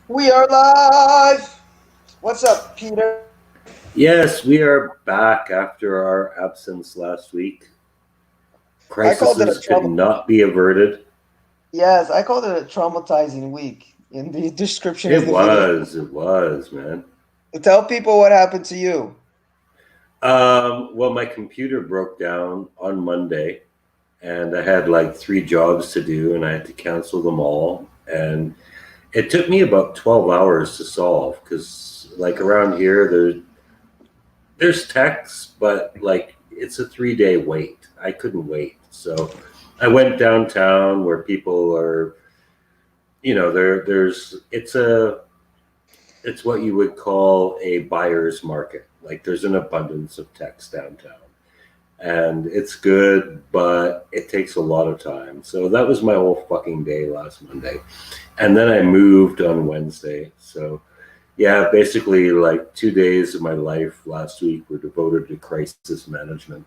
We are live. What's up, Peter? Yes, we are back after our absence last week. I called it a Crises could trauma. not be averted. Yes, I called it a traumatizing week in the description of It the video. was, it was, man. Tell people what happened to you. Well, my computer broke down on Monday, and I had like 3 jobs to do, and I had to cancel them all. And it took me about 12 hours to solve because, like, around here, there's techs, but like it's a 3 day wait. I couldn't wait, so I went downtown where people are. There's it's what you would call a buyer's market. Like there's an abundance of techs downtown, and it's good, but it takes a lot of time. So that was my whole fucking day last Monday, and then I moved on Wednesday. So yeah, basically like 2 days of my life last week were devoted to crisis management.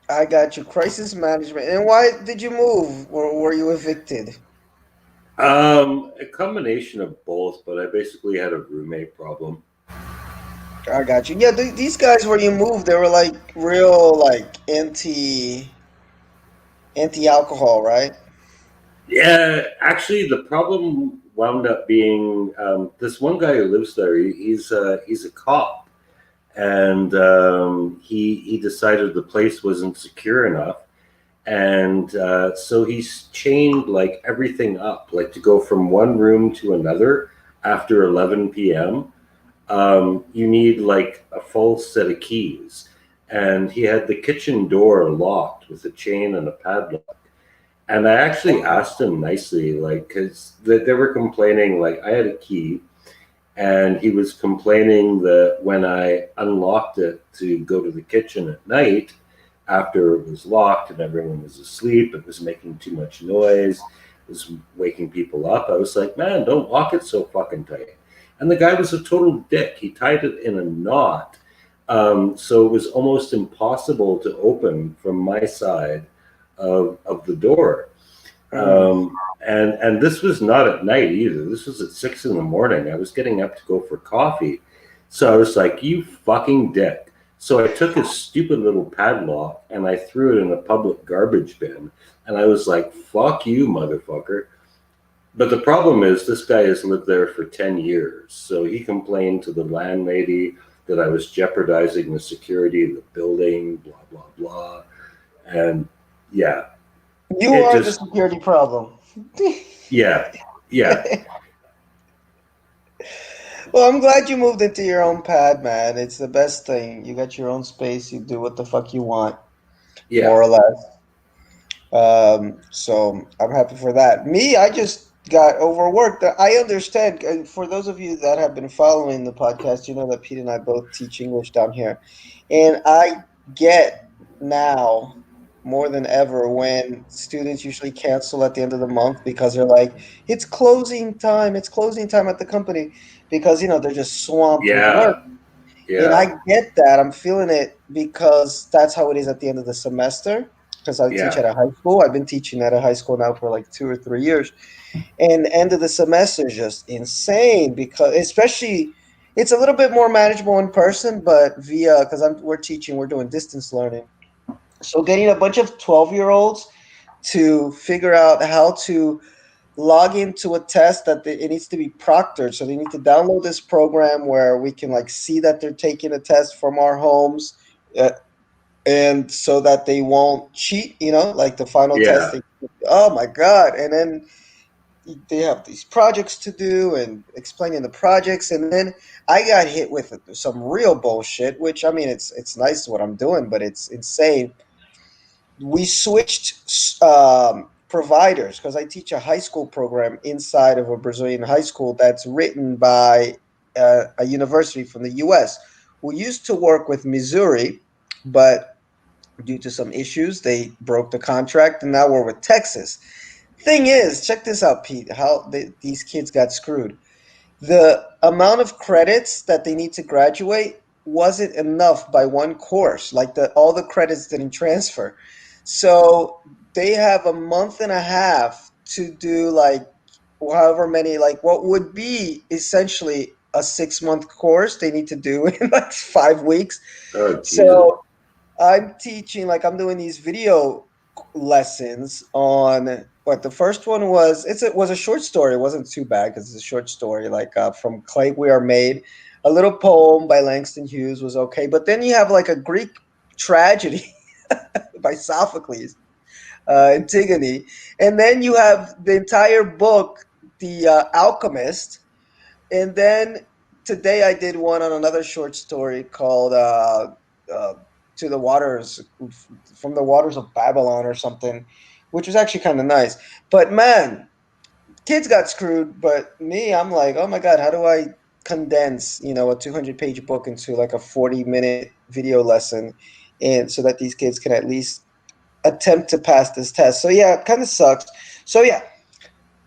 I got you. Crisis management. And why did you move? Or were you evicted? A combination of both, but I basically had a roommate problem. I got you. Yeah, these guys where you moved, they were like real like anti alcohol, right? Yeah, actually, the problem wound up being this one guy who lives there. He's a cop, and he decided the place wasn't secure enough, and so he's chained like everything up, like to go from one room to another after 11 p.m. You need like a full set of keys, and he had the kitchen door locked with a chain and a padlock. And I actually asked him nicely, like, because they were complaining, like, I had a key, and he was complaining that when I unlocked it to go to the kitchen at night, after it was locked and everyone was asleep, it was making too much noise, it was waking people up. I was like, man, don't lock it so fucking tight. And the guy was a total dick. He tied it in a knot. So it was almost impossible to open from my side of the door. Mm. And this was not at night either. This was at 6 in the morning. I was getting up to go for coffee. So I was like, you fucking dick. So I took his stupid little padlock and I threw it in a public garbage bin. And I was like, fuck you, motherfucker. But the problem is, this guy has lived there for 10 years. So he complained to the landlady that I was jeopardizing the security of the building, blah, blah, blah. And yeah, You it are the just, security problem. yeah, yeah, Well, I'm glad you moved into your own pad, man. It's the best thing. You got your own space. You do what the fuck you want, yeah. more or less. So I'm happy for that. Me, I just got overworked. I understand. For those of you that have been following the podcast, you know that Pete and I both teach English down here, and I get now more than ever when students usually cancel at the end of the month because they're like, it's closing time. It's closing time at the company because they're just swamped with work. Yeah, And yeah, I get that. I'm feeling it because that's how it is at the end of the semester. Because I teach yeah, at a high school. I've been teaching at a high school now for like 2 or 3 years. And the end of the semester is just insane because, especially, it's a little bit more manageable in person, but via, because we're teaching, we're doing distance learning. So getting a bunch of 12-year-olds to figure out how to log into a test that it needs to be proctored. So they need to download this program where we can like see that they're taking a test from our homes, uh, and so that they won't cheat. Like the final test. yeah, Oh my god! And then they have these projects to do and explaining the projects, and then I got hit with some real bullshit. Which I mean, it's nice what I'm doing, but it's insane. We switched providers because I teach a high school program inside of a Brazilian high school that's written by a university from the US who used to work with Missouri, but due to some issues, they broke the contract and now we're with Texas. Thing is, check this out, Pete, how these kids got screwed. The amount of credits that they need to graduate wasn't enough by one course. Like all the credits didn't transfer. So they have a month and a half to do like however many, like what would be essentially a 6 month course they need to do in like 5 weeks. Oh Jesus. So I'm teaching, like I'm doing these video lessons on what the first one was. It was a short story. It wasn't too bad because it's a short story. Like from clay we are made. A little poem by Langston Hughes was okay, but then you have like a Greek tragedy by Sophocles, Antigone, and then you have the entire book, The Alchemist, and then today I did one on another short story called uh, "To the Waters," from the waters of Babylon or something, which was actually kind of nice. But man, kids got screwed. But me, I'm like, oh my god, how do I condense, a 200-page book into like a 40-minute video lesson, and so that these kids can at least attempt to pass this test. So yeah, it kind of sucks. So yeah,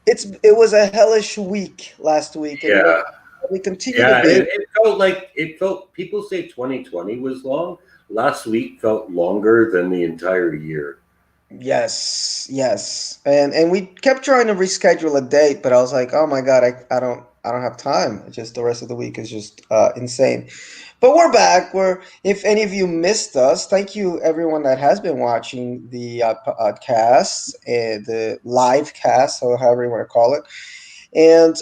it was a hellish week last week, and Yeah. we continue to Yeah, be. it felt like it felt. People say 2020 was long. Last week felt longer than the entire year. Yes, yes. And we kept trying to reschedule a date, but I was like, "Oh my God, I don't have time. It's just the rest of the week is just insane." But we're back. If any of you missed us, thank you everyone that has been watching the podcasts and the live cast, or however you want to call it. And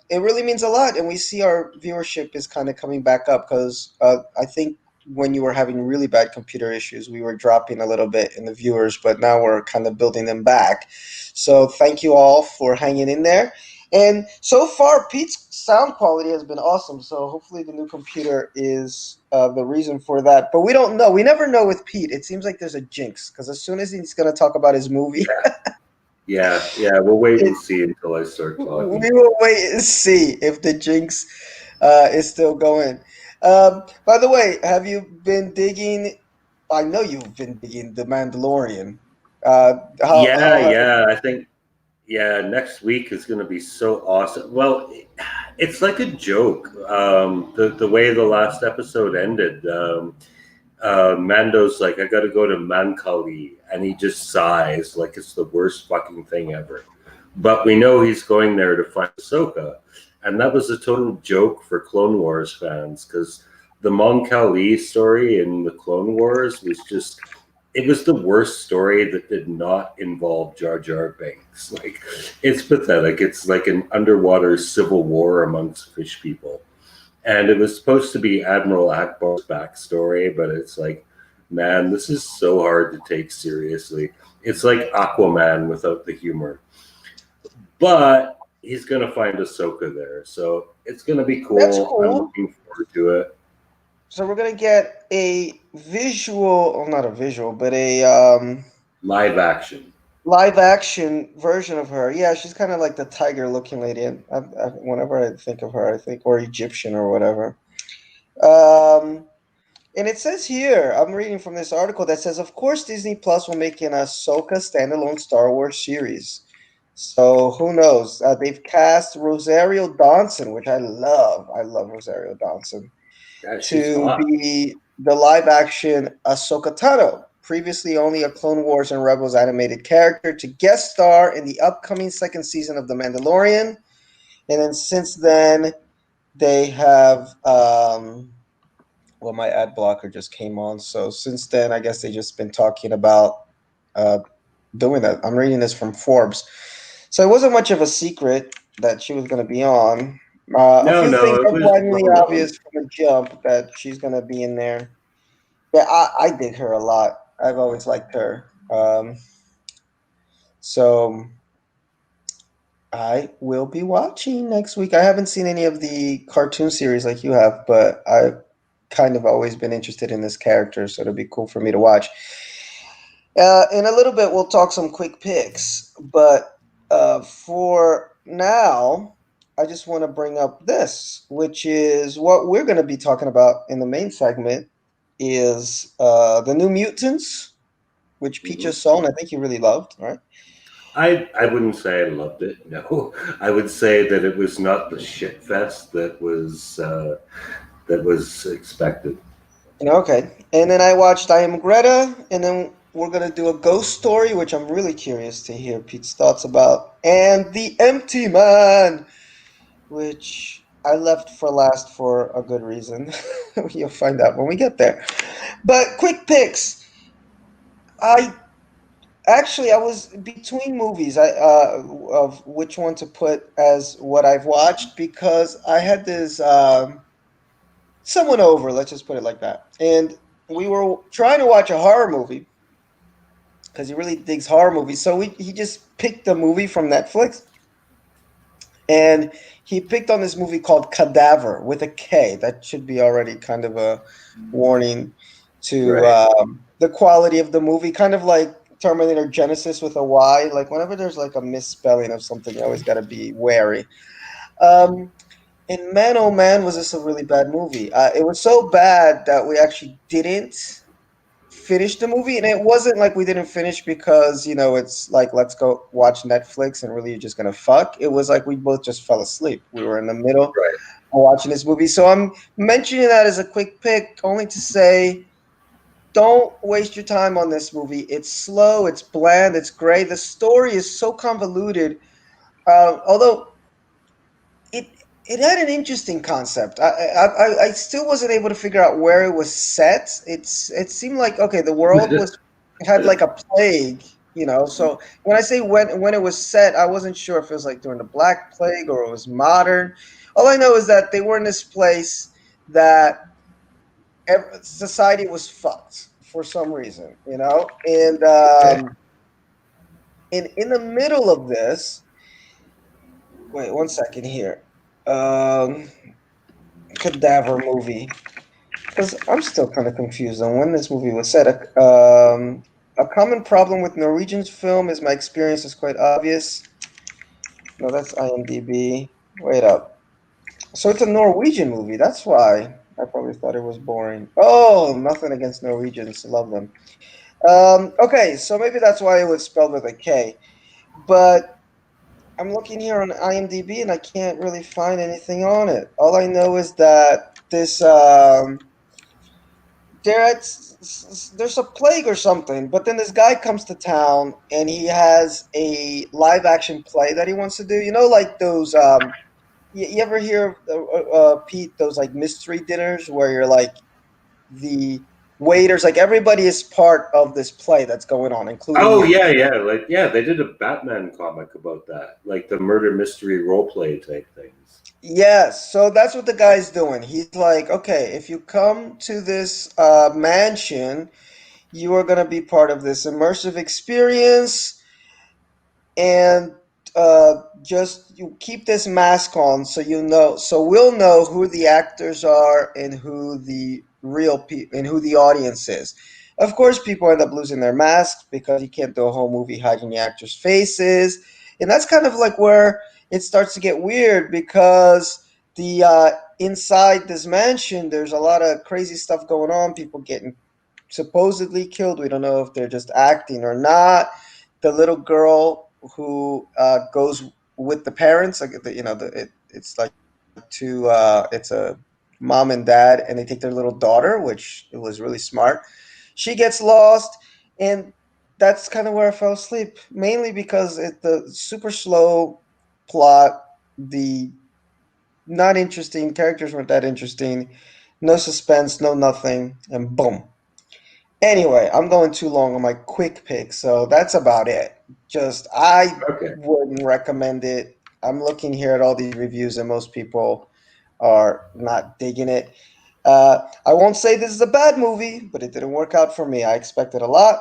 it really means a lot. And we see our viewership is kind of coming back up because I think when you were having really bad computer issues, we were dropping a little bit in the viewers, but now we're kind of building them back. So thank you all for hanging in there. And so far, Pete's sound quality has been awesome. So hopefully, the new computer is the reason for that. But we don't know. We never know with Pete. It seems like there's a jinx because as soon as he's going to talk about his movie, Yeah, yeah. We'll wait and see until I start talking. we will wait and see if the jinx is still going. By the way, have you been digging? I know you've been digging The Mandalorian. Yeah, How yeah. I think yeah. Next week is going to be so awesome. Well, it's like a joke. The way the last episode ended. Mando's like, I got to go to Mankali, and he just sighs like it's the worst fucking thing ever. But we know he's going there to find Ahsoka, and that was a total joke for Clone Wars fans because the Mon Cali story in the Clone Wars was just. It was the worst story that did not involve Jar Jar Binks. Like, it's pathetic. It's like an underwater civil war amongst fish people, and it was supposed to be Admiral Akbar's backstory, but it's like, man, this is so hard to take seriously. It's like Aquaman without the humor. But he's gonna find Ahsoka there, so it's gonna be That's cool. I'm cool. looking forward to it. So we're gonna get a visual, well, not a visual, but a Live action. live action version of her. Yeah, she's kind of like the tiger looking lady. And whenever I think of her, I think or Egyptian or whatever. Um, And it says here, I'm reading from this article that says, of course, Disney Plus will make an Ahsoka standalone Star Wars series. So who knows? They've cast Rosario Dawson, which I love. I love Rosario Dawson, Yeah, she's to hot. be the live action Ahsoka Tano, previously only a Clone Wars and Rebels animated character, to guest star in the upcoming second season of The Mandalorian. And then since then, they have. Well, my ad blocker just came on. So since then, I guess they just been talking about uh, doing that. I'm reading this from Forbes. So it wasn't much of a secret that she was going to be on. A No, few things no, it are was blindingly well known. obvious from the jump that she's going to be in there. Yeah, I dig her a lot. I've always liked her. So I will be watching next week. I haven't seen any of the cartoon series like you have, but I've kind of always been interested in this character, so it'll be cool for me to watch. In a little bit, we'll talk some quick picks, but for now, I just want to bring up this, which is what we're going to be talking about in the main segment, is the New Mutants, which Pete Mhm. just saw, and I think you really loved, right? I wouldn't say I loved it. No, I would say that it was not the shit fest that was expected. Okay. And then I watched I Am Greta, and then we're gonna do a ghost story, which I'm really curious to hear Pete's thoughts about. and The Empty Man, which I left for last for a good reason. You'll find out when we get there. But quick picks. I I was between movies. Of which one to put as what I've watched because I had this someone over. Let's just put it like that, and we were trying to watch a horror movie because he really digs horror movies. So he just picked a movie from Netflix, and he picked on this movie called Cadaver with a K. That should be already kind of a warning to Right. the quality of the movie. Kind of like Terminator Genesis with a Y. Like whenever there's like a misspelling of something, you always got to be wary. Um, and man, oh man, was this a really bad movie. It was so bad that we actually didn't finish the movie, and it wasn't like we didn't finish because it's like let's go watch Netflix and really you're just gonna fuck. It was like we both just fell asleep. We were in the middle of Right. watching this movie, so I'm mentioning that as a quick pick, only to say don't waste your time on this movie. It's slow, it's bland, it's gray. The story is so convoluted. Although it it had an interesting concept. I still wasn't able to figure out where it was set. It seemed like okay, the world was had like a plague, So when I say when it was set, I wasn't sure if it was like during the Black Plague or it was modern. All I know is that they were in this place that society was fucked for some reason, and Okay. in the middle of this. Wait one second here. Um, Cadaver movie. Because I'm still kind of confused on when this movie was set. A common problem with Norwegian film is my experience is quite obvious. No, that's IMDb. Wait up. So it's a Norwegian movie. That's why I probably thought it was boring. Oh, nothing against Norwegians. Love them. Okay, so maybe that's why it was spelled with a K. But I'm looking here on IMDb and I can't really find anything on it. All I know is that this there's a plague or something, but then this guy comes to town and he has a live action play that he wants to do. Like those you ever hear Pete, those like mystery dinners where you're like the waiters, like everybody is part of this play that's going on, including Oh you. yeah, yeah. Like yeah, they did a Batman comic about that, like the murder mystery role play type things. Yes, so that's what the guy's doing. He's like, okay, if you come to this mansion, you are going to be part of this immersive experience, and just you keep this mask on so we'll know who the actors are and who the real people and who the audience is. Of course, people end up losing their masks because you can't do a whole movie hiding the actors' faces, and that's kind of like where it starts to get weird because the inside this mansion, there's a lot of crazy stuff going on. People getting supposedly killed. We don't know if they're just acting or not. The little girl who goes with the parents, like it's like it's a mom and dad, and they take their little daughter, which it was really smart. She gets lost, and that's kind of where I fell asleep, mainly because the super slow plot, the not interesting characters weren't that interesting, no suspense, no nothing, and boom, anyway, I'm going too long on my quick pick, so that's about it. Just I Okay. wouldn't recommend it. I'm looking here at all these reviews, and most people are not digging it. I won't say this is a bad movie, but it didn't work out for me. I expected a lot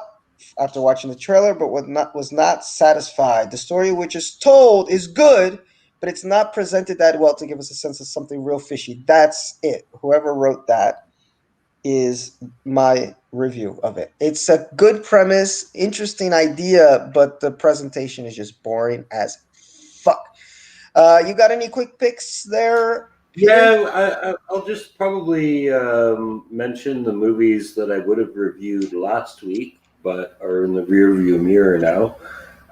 after watching the trailer, but was not satisfied. The story which is told is good, but it's not presented that well to give us a sense of something real fishy. That's it. Whoever wrote that is my review of it. It's a good premise, interesting idea, but the presentation is just boring as fuck. You got any quick picks there, Peter? Yeah, I'll just probably mention the movies that I would have reviewed last week, but are in the rear view mirror now.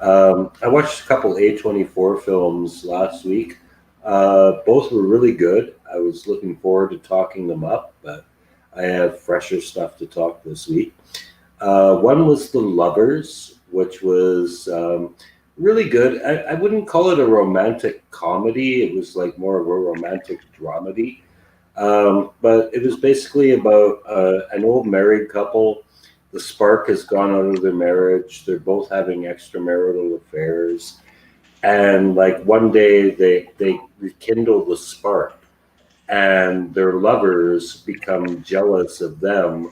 I watched a couple A24 films last week. Both were really good. I was looking forward to talking them up, but I have fresher stuff to talk this week. One was The Lovers, which was really good. I wouldn't call it a romantic comedy. It was like more of a romantic dramedy. But it was basically about an old married couple. The spark has gone out of their marriage. They're both having extramarital affairs, and like one day they rekindle the spark, and their lovers become jealous of them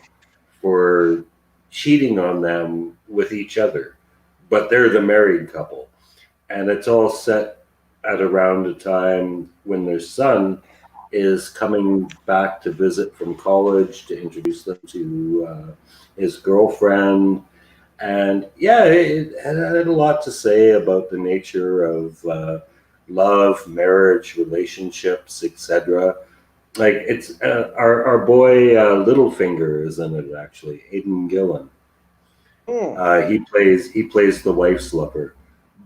for cheating on them with each other, but they're the married couple, and it's all set at around a time when their son is coming back to visit from college to introduce them to his girlfriend. And yeah, it had a lot to say about the nature of love, marriage, relationships, etc. Like it's our boy Littlefinger is in it actually, Aidan Gillen. Hmm. He plays the wife's lover,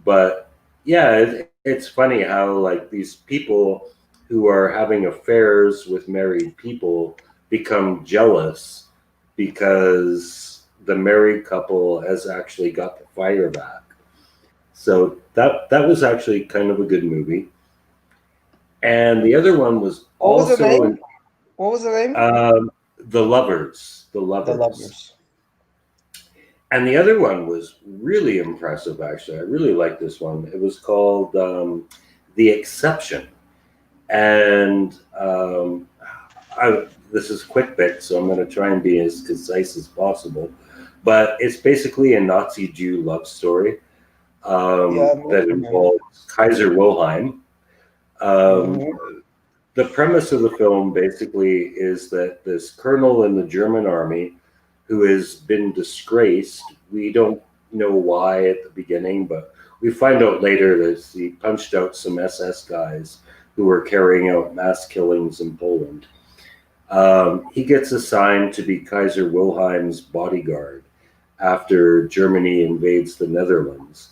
but yeah, it's funny how like these people who are having affairs with married people become jealous because the married couple has actually got the fire back. So that was actually kind of a good movie. And the other one was What was the also name? in What was the name? The Lovers, The The Lovers. Lovers. And the other one was really impressive, actually. I really liked this one. It was called The Exception. And this is quick bit, so I'm going to try and be as concise as possible. But it's basically a Nazi Jew love story Yeah, I'm that looking at it. involves Kaiser Wilhelm. Um, Mm-hmm. the premise of the film basically is that this colonel in the German army who has been disgraced, we don't know why at the beginning, but we find out later that he punched out some SS guys who were carrying out mass killings in Poland. He gets assigned to be Kaiser Wilhelm's bodyguard after Germany invades the Netherlands.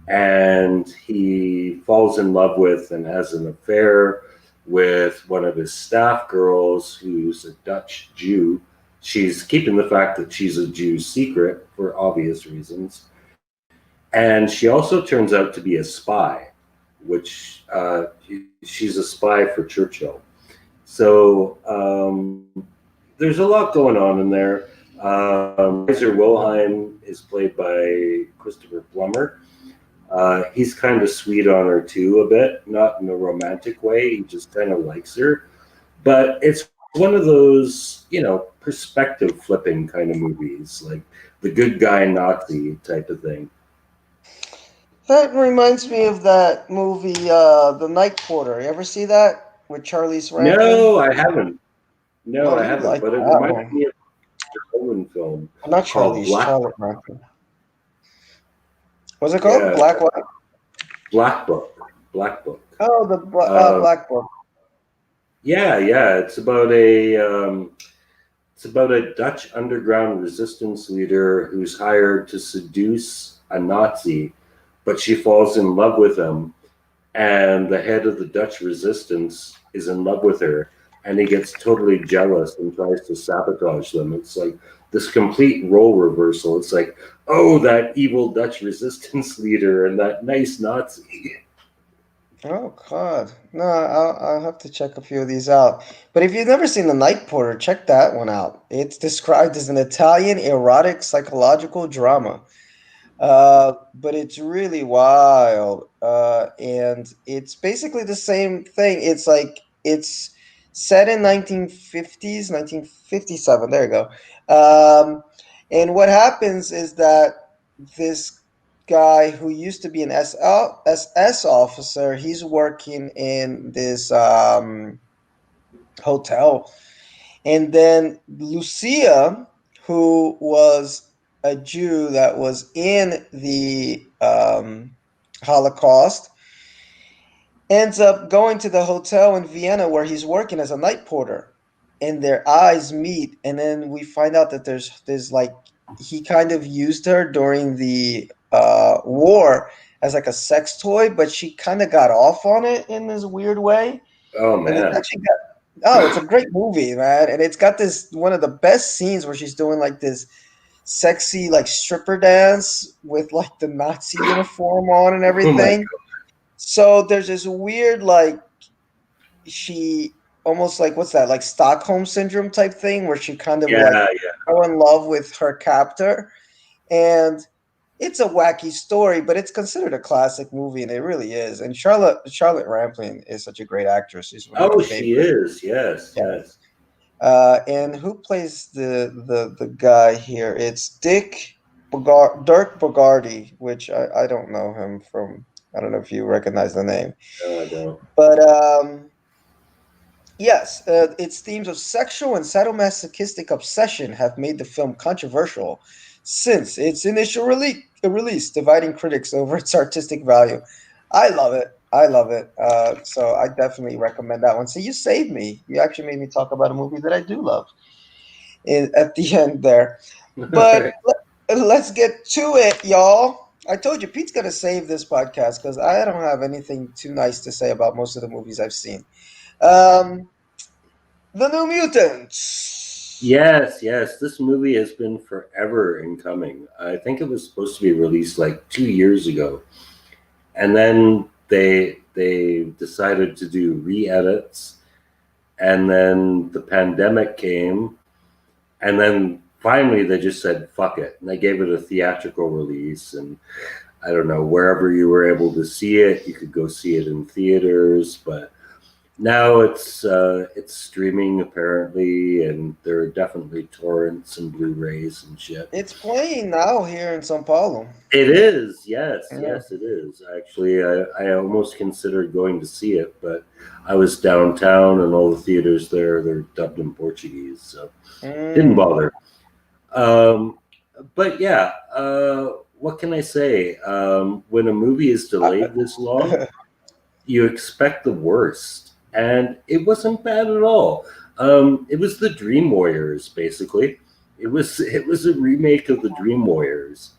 And he falls in love with and has an affair with one of his staff girls who's a Dutch Jew. She's keeping the fact that she's a Jew secret for obvious reasons. And she also turns out to be a spy, which she's a spy for Churchill. So there's a lot going on in there. Kaiser Wilhelm is played by Christopher Plummer. He's kind of sweet on her too, a bit, not in a romantic way. He just kind of likes her. But it's one of those, perspective flipping kind of movies, like the good guy Nazi type of thing. That reminds me of that movie, The Night Porter. You ever see that with Charlize Theron? No, I haven't. No, Oh, I you haven't. like But it that reminded one? me of a Roman film Not called Charlize, Black Charlotte Book. Rampton. What's it called? Yeah, Black what? Black Book. Black Book. Oh, the Um, Black Book. yeah, yeah. It's about a Dutch underground resistance leader who's hired to seduce a Nazi, but she falls in love with him, and the head of the Dutch resistance is in love with her, and he gets totally jealous and tries to sabotage them. It's like this complete role reversal. It's like, oh, that evil Dutch resistance leader and that nice Nazi. Oh God, no, I'll have to check a few of these out. But if you've never seen The Night Porter, check that one out. It's described as an Italian erotic psychological drama. But it's really wild. And it's basically the same thing. It's like it's set in 1950s, 1957. There you go. And what happens is that this guy who used to be an SS officer, he's working in this hotel, and then Lucia, who was a Jew that was in the Holocaust, ends up going to the hotel in Vienna where he's working as a night porter. And their eyes meet, and then we find out that there's like he kind of used her during the war as like a sex toy, but she kind of got off on it in this weird way. Oh And it's man. actually got oh, it's a great movie, man. And it's got this one of the best scenes where she's doing like this sexy like stripper dance with like the Nazi uniform on and Oh my everything. So there's this weird like she almost like what's that like Stockholm syndrome type thing where she kind of like yeah, fell in love with her captor, and it's a wacky story, but it's considered a classic movie, and it really is. And Charlotte Rampling is such a great actress. She's one of my oh, she favorite. is. Yes, Yeah. yes. And who plays the guy here? It's Dirk Bogarty, which I don't know him from. I don't know if you recognize the name, No, I don't. but yes, its themes of sexual and sadomasochistic obsession have made the film controversial since its initial release, dividing critics over its artistic value. I love it. I love it. So I definitely recommend that one. So you saved me. You actually made me talk about a movie that I do love at the end there. But let's get to it, y'all. I told you Pete's gonna save this podcast because I don't have anything too nice to say about most of the movies I've seen. Um, the New Mutants. Yes, yes. This movie has been forever in coming. I think it was supposed to be released like 2 years ago, and then they decided to do re-edits, and then the pandemic came, and then finally they just said fuck it, and they gave it a theatrical release. And I don't know, wherever you were able to see it, you could go see it in theaters, but now it's streaming apparently, and there are definitely torrents and Blu-rays and shit. It's playing now here in São Paulo. It is, yes, Yeah. yes, it is. Actually, I almost considered going to see it, but I was downtown, and all the theaters there they're dubbed in Portuguese, so didn't Mm. bother. Um, but yeah, what can I say? When a movie is delayed this long, you expect the worst, and it wasn't bad at all. It was the Dream Warriors, basically. It was a remake of the Dream Warriors.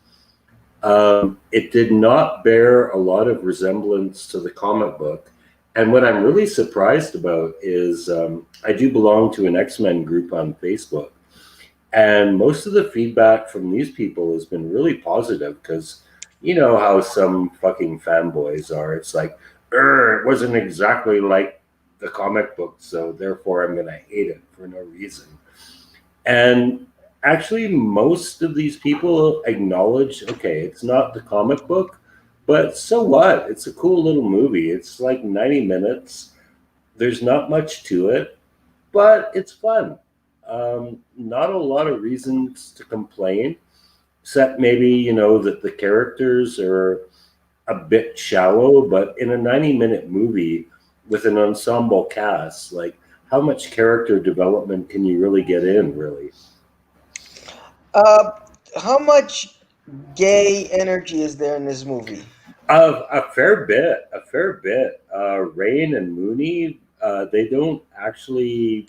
It did not bear a lot of resemblance to the comic book, and what I'm really surprised about is I do belong to an X-Men group on Facebook, and most of the feedback from these people has been really positive because you know how some fucking fanboys are. It's like, it wasn't exactly like the comic book, so therefore I'm going to hate it for no reason. And actually, most of these people acknowledge, okay, it's not the comic book, but so what? It's a cool little movie. It's like 90 minutes. There's not much to it, but it's fun. Not a lot of reasons to complain, except maybe, that the characters are a bit shallow, but in a 90-minute movie with an ensemble cast, like, how much character development can you really get in, really? Uh, how much gay energy is there in this movie? A fair bit, a fair bit. Rain and Mooney, they don't actually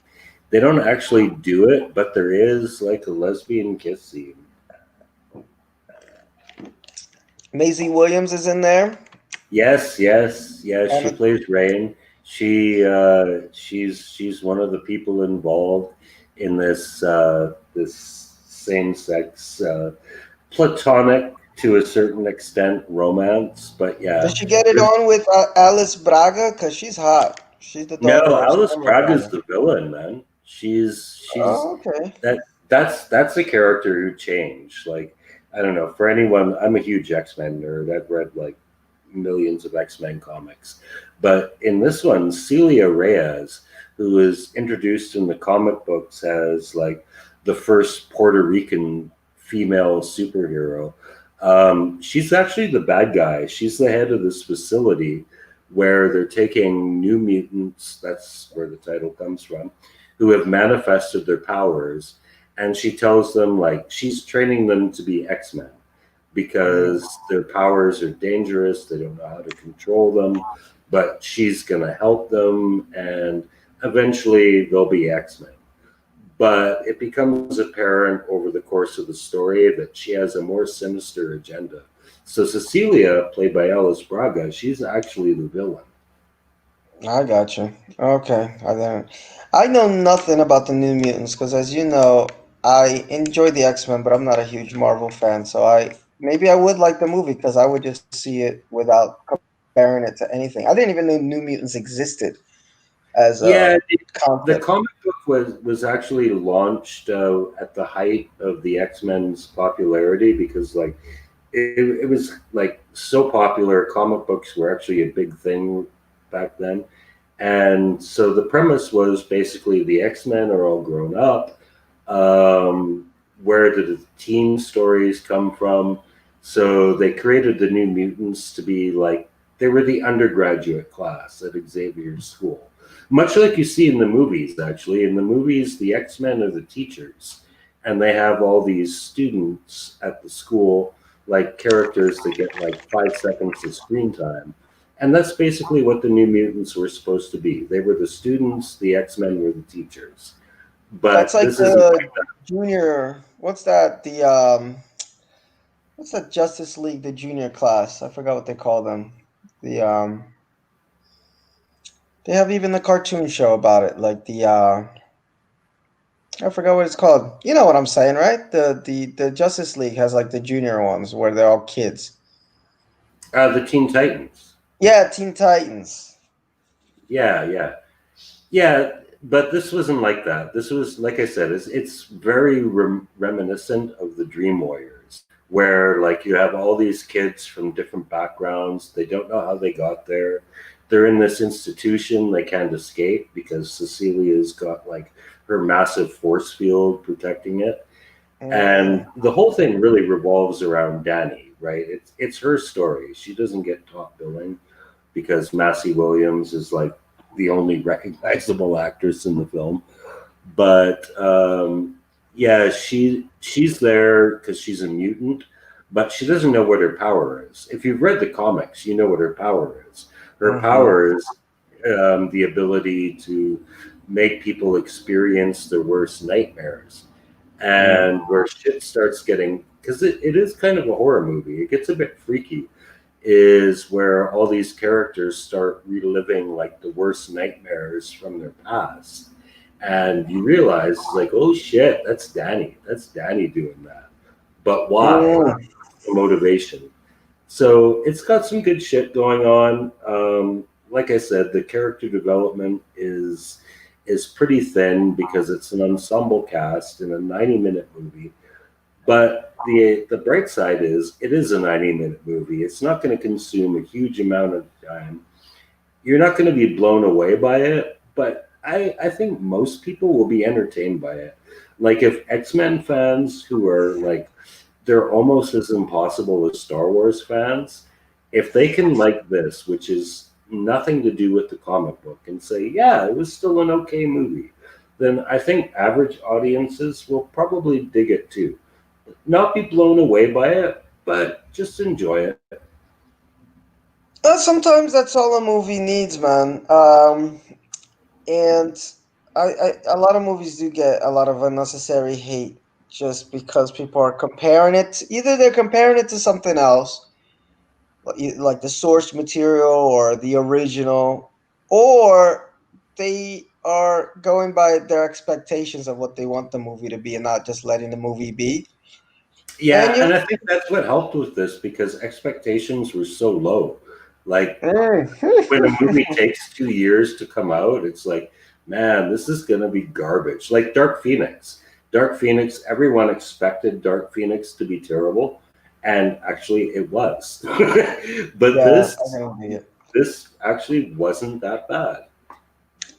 do it, but there is like a lesbian kiss scene. Maisie Williams is in there, Yes, yes, yes. and She plays Rain. She's one of the people involved in this same sex platonic to a certain extent romance. But does yeah, she get it there's on with Alice Braga? Cause she's hot. She's the no, daughter of Alice Samuel Prague is Braga. the villain, man. She's Oh, okay. that's a character who changed. Like, I don't know, for anyone, I'm a huge X-Men nerd. I've read like millions of X-Men comics. But in this one, Celia Reyes, who is introduced in the comic books as like the first Puerto Rican female superhero, she's actually the bad guy. She's the head of this facility where they're taking new mutants, that's where the title comes from, who have manifested their powers. And she tells them, like, she's training them to be X-Men Mm. because their powers are dangerous. They don't know how to control them, but she's going to help them, and eventually they'll be X-Men. But it becomes apparent over the course of the story that she has a more sinister agenda. So Cecilia, played by Alice Braga, she's actually the villain. I got you. Okay, I don't. I know nothing about the New Mutants because, as you know, I enjoy the X-Men, but I'm not a huge Marvel fan, so I maybe I would like the movie because I would just see it without comparing it to anything. I didn't even know New Mutants existed as a Yeah, the concept. comic book was actually launched at the height of the X Men's popularity because like it was like so popular. Comic books were actually a big thing back then, and so the premise was basically the X Men are all grown up. Where did the teen stories come from? So they created the New Mutants to be like they were the undergraduate class at Xavier's school, much like you see in the movies. Actually, in the movies, the X Men are the teachers, and they have all these students at the school, like characters that get like 5 seconds of screen time. And that's basically what the New Mutants were supposed to be. They were the students, the X Men were the teachers. That's But like this isn't the like that. junior. What's that? What's that Justice League? The junior class. I forgot what they call them. The they have even the cartoon show about it. Like the I forgot what it's called. You know what I'm saying, right? The Justice League has like the junior ones where they're all kids. The Teen Titans. Yeah, Teen Titans. Yeah, yeah. Yeah, but this wasn't like that. This was, like I said, it's very reminiscent of the Dream Warriors, where like you have all these kids from different backgrounds. They don't know how they got there. They're in this institution. They can't escape because Cecilia's got like her massive force field protecting it. Mm. And the whole thing really revolves around Danny, right? It's her story. She doesn't get top billing because Massey Williams is like the only recognizable actress in the film. But yeah, she's there because she's a mutant, but she doesn't know what her power is. If you've read the comics, you know what her power is. Her Mm-hmm. power is the ability to make people experience their worst nightmares, Mm. and where shit starts getting, because it is kind of a horror movie, it gets a bit freaky, is where all these characters start reliving like the worst nightmares from their past. And you realize, like, oh shit, that's Danny doing that. But why? Mm. The motivation. So it's got some good shit going on. Like I said, the character development is pretty thin because it's an ensemble cast in a 90-minute movie. But the bright side is it is a 90-minute movie. It's not going to consume a huge amount of time. You're not going to be blown away by it, but I think most people will be entertained by it. Like if X-Men fans who are like they're almost as impossible as Star Wars fans, if they can like this, which is nothing to do with the comic book, and say, yeah, it was still an okay movie, then I think average audiences will probably dig it too. Not be blown away by it, but just enjoy it. Sometimes that's all a movie needs, man. And a lot of movies do get a lot of unnecessary hate just because people are comparing it. Either they're comparing it to something else, like the source material or the original, or they are going by their expectations of what they want the movie to be and not just letting the movie be. And Yeah, you, and I think that's what helped with this because expectations were so low. Like when a movie mm. takes 2 years to come out, it's like, man, this is gonna be garbage. Like Dark Phoenix. Dark Phoenix, everyone expected Dark Phoenix to be terrible, and actually it was. But Yeah, I this can see it. this actually wasn't that bad.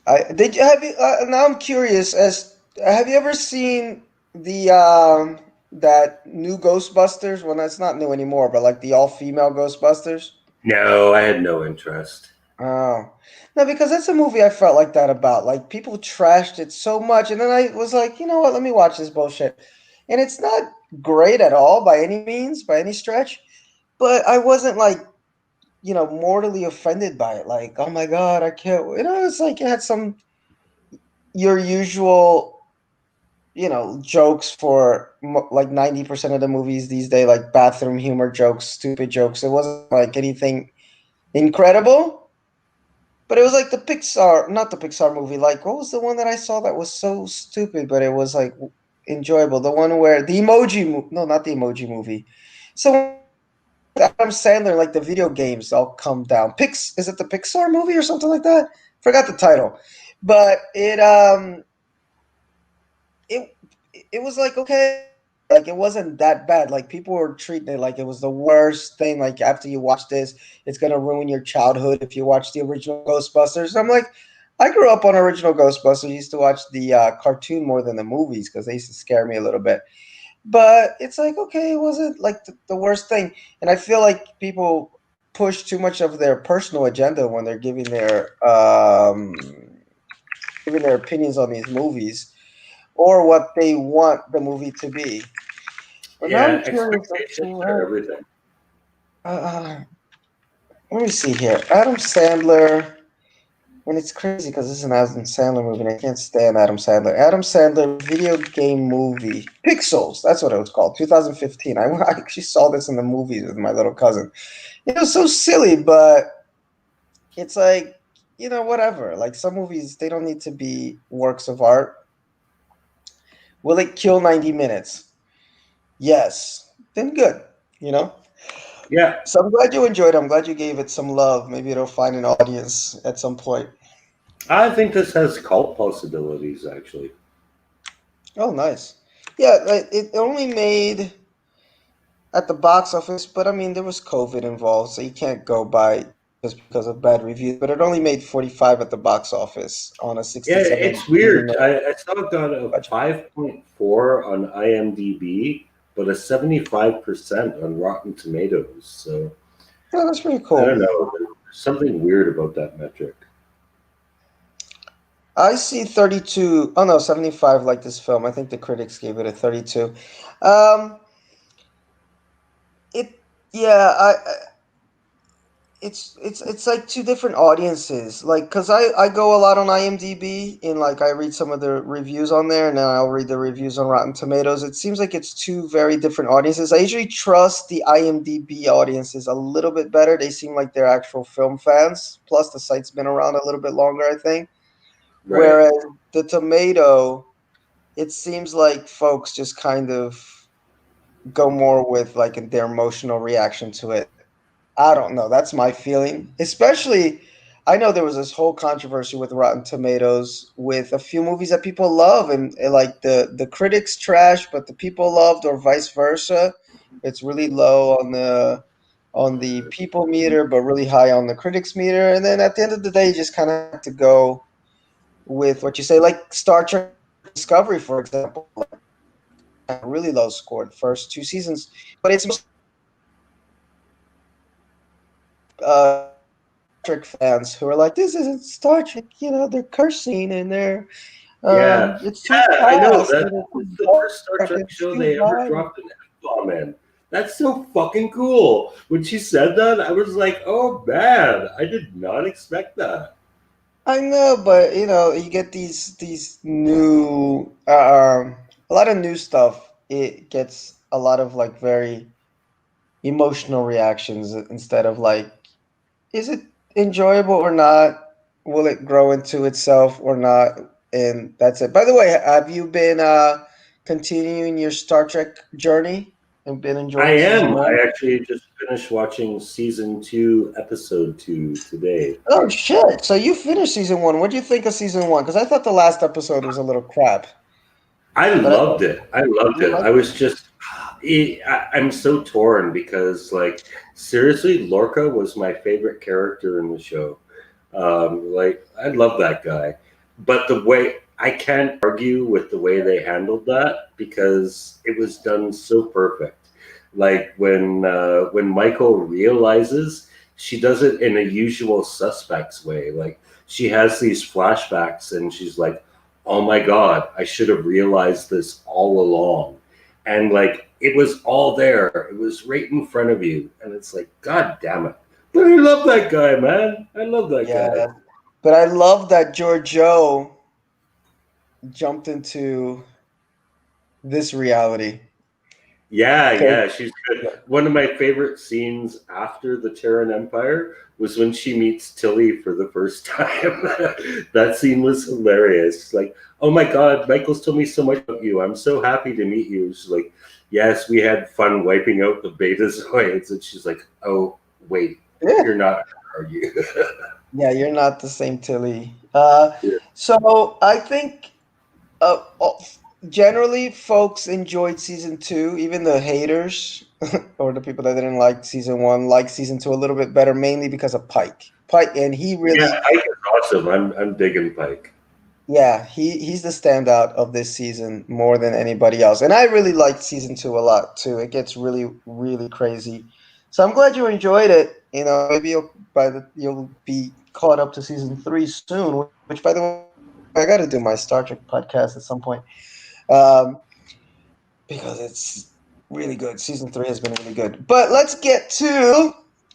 I did you have you now I'm curious as have you ever seen the that new Ghostbusters? Well, that's not new anymore, but like the all female Ghostbusters. No, I had no interest. Oh. No, because that's a movie I felt like that about. Like people trashed it so much and then I was like, you know what, let me watch this bullshit. And it's not great at all by any means, by any stretch, but I wasn't like, mortally offended by it. Like, oh my God, I can't, it's like it had some your usual jokes for like 90% of the movies these days, like bathroom humor jokes, stupid jokes. It wasn't like anything incredible, but it was like the Pixar, not the Pixar movie. Like, what was the one that I saw that was so stupid, but it was like enjoyable. The one where the no, not the Emoji Movie. So Adam Sandler, like the video games, all come down. Is it the Pixar movie or something like that? Forgot the title, but it it was like okay, like it wasn't that bad. Like people were treating it like it was the worst thing. Like after you watch this, it's gonna ruin your childhood if you watch the original Ghostbusters. I'm like, I grew up on original Ghostbusters. I used to watch the cartoon more than the movies because they used to scare me a little bit. But it's like okay, it wasn't like the worst thing. And I feel like people push too much of their personal agenda when they're giving their opinions on these movies or what they want the movie to be. But now I'm Yeah, curious as expectations are to everything. let me see here. Adam Sandler, and it's crazy because this is an Adam Sandler movie, and I can't stand Adam Sandler. Adam Sandler video game movie, Pixels. That's what it was called, 2015. I actually saw this in the movies with my little cousin. It was so silly, but it's like whatever. Like some movies, they don't need to be works of art. Will it kill 90 minutes? Yes. Then good. You know. Yeah, So I'm glad you enjoyed it. I'm glad you gave it some love. Maybe it'll find an audience at some point. I think this has cult possibilities, actually. Oh, nice. Yeah, it only made at the box office, but I mean there was COVID involved, so you can't go by just because of bad reviews. But it only made 45 at the box office on a Yeah, 67 it's eighty weird. million I saw it got a budget. 5.4 on IMDb, but a 75% on Rotten Tomatoes. So Yeah, that's pretty I cool. don't know. There's something weird about that metric. I see 32. Oh no, 75 like this film. I think the critics gave it a 32. Um, it yeah, it's like two different audiences. Like, cause I go a lot on IMDb and like I read some of the reviews on there, and then I'll read the reviews on Rotten Tomatoes. It seems like it's two very different audiences. I usually trust the IMDb audiences a little bit better. They seem like they're actual film fans. Plus, the site's been around a little bit longer, I think. Right. Whereas the Tomato, it seems like folks just kind of go more with like their emotional reaction to it. I don't know. That's my feeling. Especially, I know there was this whole controversy with Rotten Tomatoes with a few movies that people love, and like the critics trash, but the people loved, or vice versa. It's really low on the people meter, but really high on the critics meter. And then at the end of the day, you just kind of have to go with what you say. Like Star Trek Discovery, for example, really low score the first two seasons, but it's mostly Trek fans who are like, "This isn't Star Trek." They're cursing and Yeah. it's too Yeah, I know. fast and That's it's too the first Star dark Trek and it's show too they ever violent. dropped an F-bomb in. That's so fucking cool. When she said that, I was like, oh man, I did not expect that. I know, but you get these new, a lot of new stuff. It gets a lot of like very emotional reactions instead of like, is it enjoyable or not? Will it grow into itself or not? And that's it. By the way, have you been continuing your Star Trek journey and been I enjoying season am. I one? actually just finished watching season two, episode two today. Oh shit! So you finished season one. What do you think of season one? Because I thought the last episode was a little crap, I but I loved thought it. I loved you it. I liked it. was just, I'm so torn because, like, seriously, Lorca was my favorite character in the show. Like, I love that guy. But the way, I can't argue with the way they handled that because it was done so perfect. Like when Michael realizes, she does it in a usual suspects way. Like she has these flashbacks and she's like, "Oh my god, I should have realized this all along." And like it was all there. It was right in front of you. And it's like, God damn it. But I love that guy, man. I love that guy. Yeah, but I love that Giorgio jumped into this reality. Yeah, 'Cause- yeah, she's good. One of my favorite scenes after the Terran Empire was when she meets Tilly for the first time. That scene was hilarious. She's like, oh my God, Michael's told me so much about you. I'm so happy to meet you. She's like, yes, we had fun wiping out the betazoids. And she's like, oh, wait, yeah, you're not, are you? yeah, you're not the same Tilly. Yeah. So I think uh, uh, generally folks enjoyed season two, even the haters or the people that didn't like season one like season two a little bit better, mainly because of Pike. Pike, and he Yeah, really, Pike is awesome. I'm digging Pike. yeah, he's the standout of this season more than anybody else. And I really liked season two a lot too. It gets really, really crazy. So I'm glad you enjoyed it. You know, maybe you'll be caught up to season three soon. Which, by the way, I got to do my Star Trek podcast at some point. Um, because it's really good. Season three has been really good. But let's get to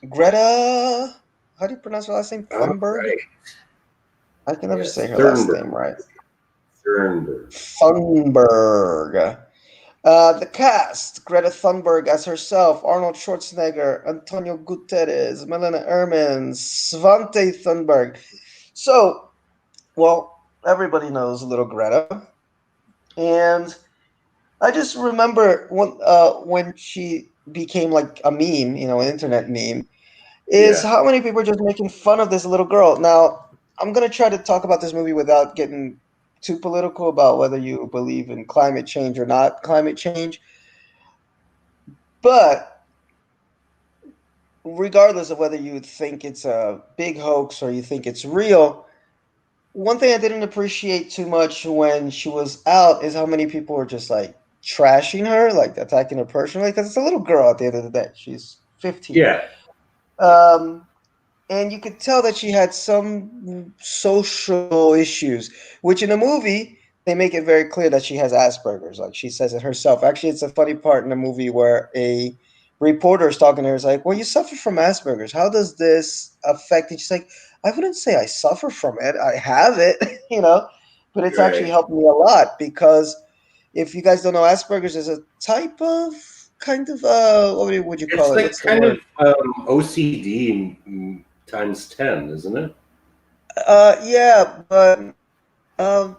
Greta. How do you pronounce her last name? All Thunberg? right. I can never say Yes, her last Thurnberg. name right. Thurnberg. Thunberg. The cast: Greta Thunberg as herself, Arnold Schwarzenegger, Antonio Guterres, Melanie Erman, Svante Thunberg. So, well, everybody knows little Greta. And I just remember when she became like a meme, an internet meme, is Yeah. how many people are just making fun of this little girl. Now, I'm gonna try to talk about this movie without getting too political about whether you believe in climate change or not climate change. But regardless of whether you think it's a big hoax or you think it's real, one thing I didn't appreciate too much when she was out is how many people were just like trashing her, like attacking her personally, because it's a little girl at the end of the day. She's 15. Yeah. Um, and you could tell that she had some social issues, which in the movie they make it very clear that she has Asperger's. Like she says it herself. Actually, it's a funny part in the movie where a reporter is talking to her. Is like, "Well, you suffer from Asperger's. How does this affect you?" She's like, "I wouldn't say I suffer from it. I have it, but it's actually Right. helped me a lot because if you guys don't know, Asperger's is a type of kind of what would you call It's it? like What's the kind of word? OCD times 10, isn't it? Yeah, but um,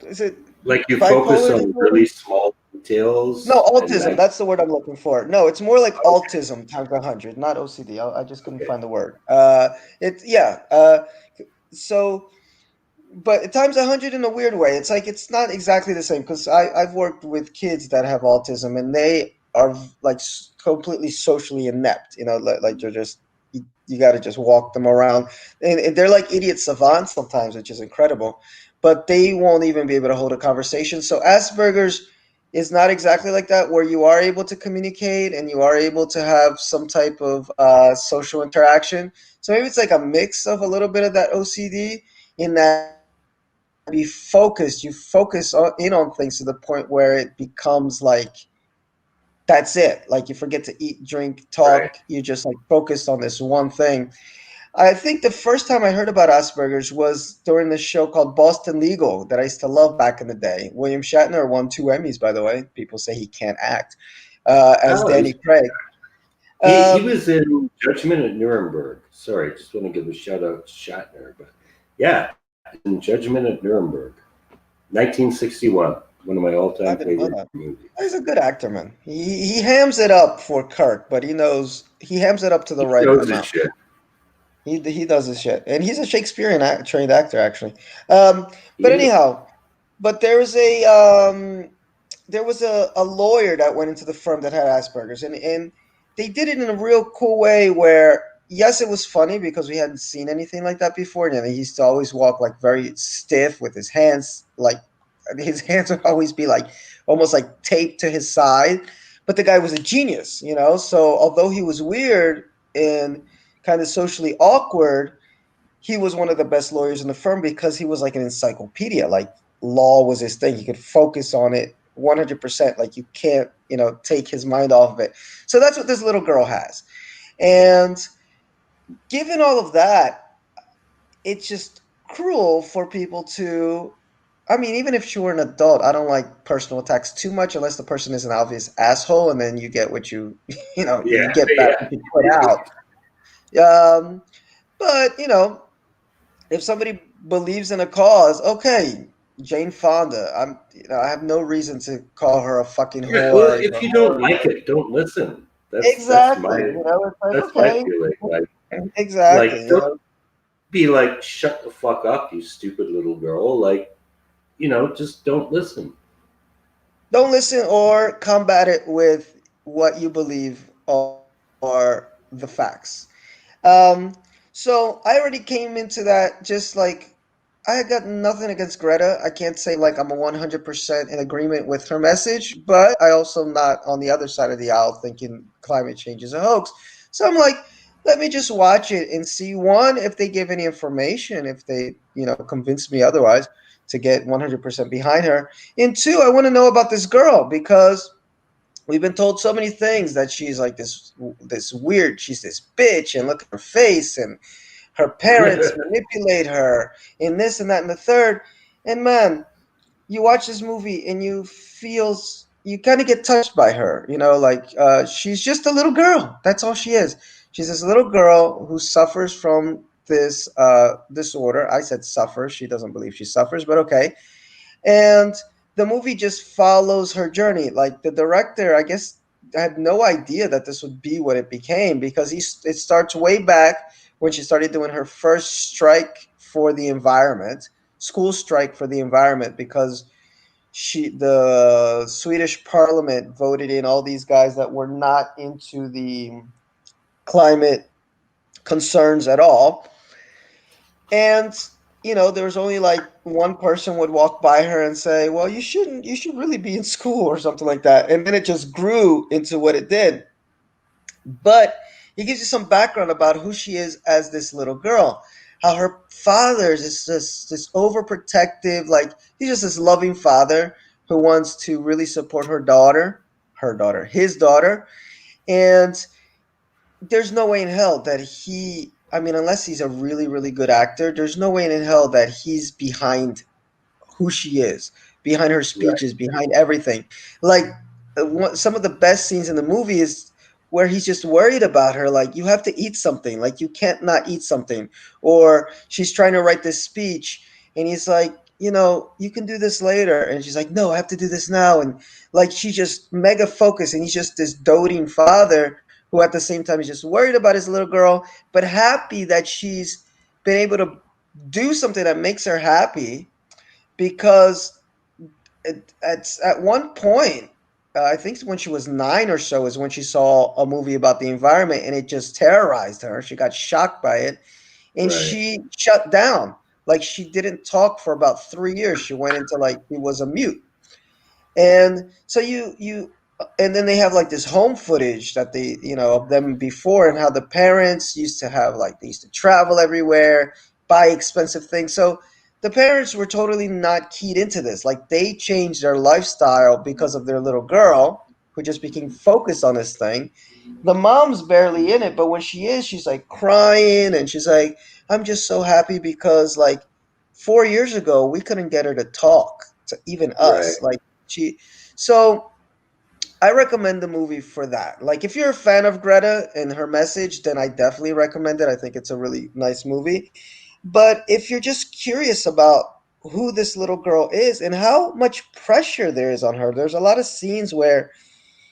is it Like you focus bipolar on really disorder? small No, details and autism. then. That's the word I'm looking for. No, it's more like Okay. autism times 100, not OCD. I just couldn't Okay. find the word. It yeah. So, but times 100 in a weird way. It's like it's not exactly the same because I've worked with kids that have autism and they are like completely socially inept. Like they're just you got to just walk them around, and they're like idiot savants sometimes, which is incredible. But they won't even be able to hold a conversation. So Asperger's is not exactly like that, where you are able to communicate and you are able to have some type of social interaction. So maybe it's like a mix of a little bit of that OCD in that you focus in on things to the point where it becomes like that's it. Like you forget to eat, drink, Right. talk. You just like focused on this one thing. I think the first time I heard about Asperger's was during this show called Boston Legal that I used to love back in the day. William Shatner won 2 Emmys, by the way. People say he can't act as Oh, Danny Craig. he Um, was in Judgment at Nuremberg. Sorry, just want to give a shout out to Shatner, but yeah, he's in Judgment at Nuremberg, 1961. One of my I all-time didn't know favorite that. movies. He's a good actor, man. He hams it up for Kirk, but he hams it up to the He right knows his amount. shit. He does his shit, and he's a Shakespearean trained actor actually. Um, He but is. anyhow, but there was a lawyer that went into the firm that had Asperger's, and they did it in a real cool way where yes, it was funny because we hadn't seen anything like that before, and he used to always walk like very stiff with his hands like his hands would always be like almost like taped to his side. But the guy was a genius, So although he was weird and kind of socially awkward, he was one of the best lawyers in the firm because he was like an encyclopedia. Like law was his thing. He could focus on it 100%. Like you can't, take his mind off of it. So that's what this little girl has. And given all of that, it's just cruel for people to I mean, even if she were an adult, I don't like personal attacks too much unless the person is an obvious asshole, and then you get what you, Yeah, you get back yeah, what you put out. Um, but if somebody believes in a cause, okay, Jane Fonda, I have no reason to call her a fucking yeah. Well, whore. if you don't like it, don't listen. That's Exactly. my It's like, that's my okay, feeling. Like exactly. don't be like, shut the fuck up, you stupid little girl. Like, just don't listen. Don't listen or combat it with what you believe are the facts. Um, so I already came into that just like I got nothing against Greta. I can't say like I'm a 100% in agreement with her message, but I also not on the other side of the aisle thinking climate change is a hoax. So I'm like, let me just watch it and see one if they give any information, if they, convince me otherwise to get 100% behind her. And two, I want to know about this girl because we've been told so many things that she's like this weird, she's this bitch and look at her face and her parents manipulate her and this and that and the third. And man, you watch this movie and you kind of get touched by her, like she's just a little girl. That's all she is. She's this little girl who suffers from this disorder. I said suffers. She doesn't believe she suffers, but okay. And the movie just follows her journey. Like the director, I guess, had no idea that this would be what it became because it starts way back when she started doing her first strike for the environment, school strike for the environment, because the Swedish parliament voted in all these guys that were not into the climate concerns at all. And there was only like one person would walk by her and say, well, you should really be in school or something like that, and then it just grew into what it did. But he gives you some background about who she is as this little girl, how her father is just this overprotective, like he's just this loving father who wants to really support his daughter. And there's no way in hell that I mean, unless he's a really, really good actor, there's no way in hell that he's behind who she is, behind her Right, speeches, behind everything. Like some of the best scenes in the movie is where he's just worried about her. Like you have to eat something. Like you can't not eat something. Or she's trying to write this speech, and he's like, you can do this later. And she's like, no, I have to do this now. And like she just mega focused, and he's just this doting father who at the same time is just worried about his little girl, but happy that she's been able to do something that makes her happy because at one point, I think when she was 9 or so, is when she saw a movie about the environment and it just terrorized her. She got shocked by it and right, she shut down. Like she didn't talk for about 3 years. She went into like she was a mute. And so and then they have like this home footage that they, of them before and how the parents used to have like they used to travel everywhere, buy expensive things. So the parents were totally not keyed into this. Like they changed their lifestyle because of their little girl who just became focused on this thing. The mom's barely in it, but when she is, she's like crying and she's like, I'm just so happy because like 4 years ago we couldn't get her to talk to even right. us. Like she so I recommend the movie for that. Like if you're a fan of Greta and her message, then I definitely recommend it. I think it's a really nice movie. But if you're just curious about who this little girl is and how much pressure there is on her, there's a lot of scenes where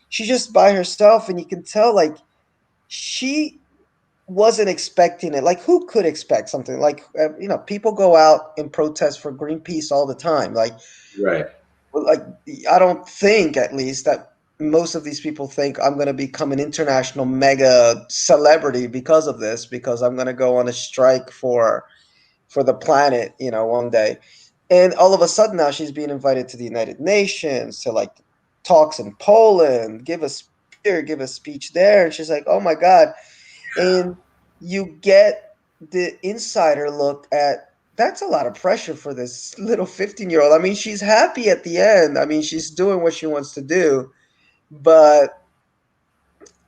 she's just by herself and you can tell like she wasn't expecting it. Like who could expect something like people go out and protest for Greenpeace all the time. Right. Like I don't think at least that most of these people think I'm going to become an international mega celebrity because of this because I'm going to go on a strike for the planet, one day. And all of a sudden now she's being invited to the United Nations to like talks in Poland, give a speech here, give a speech there, and she's like, "Oh my god." And you get the insider look at that's a lot of pressure for this little 15-year-old. I mean, she's happy at the end. I mean, she's doing what she wants to do, but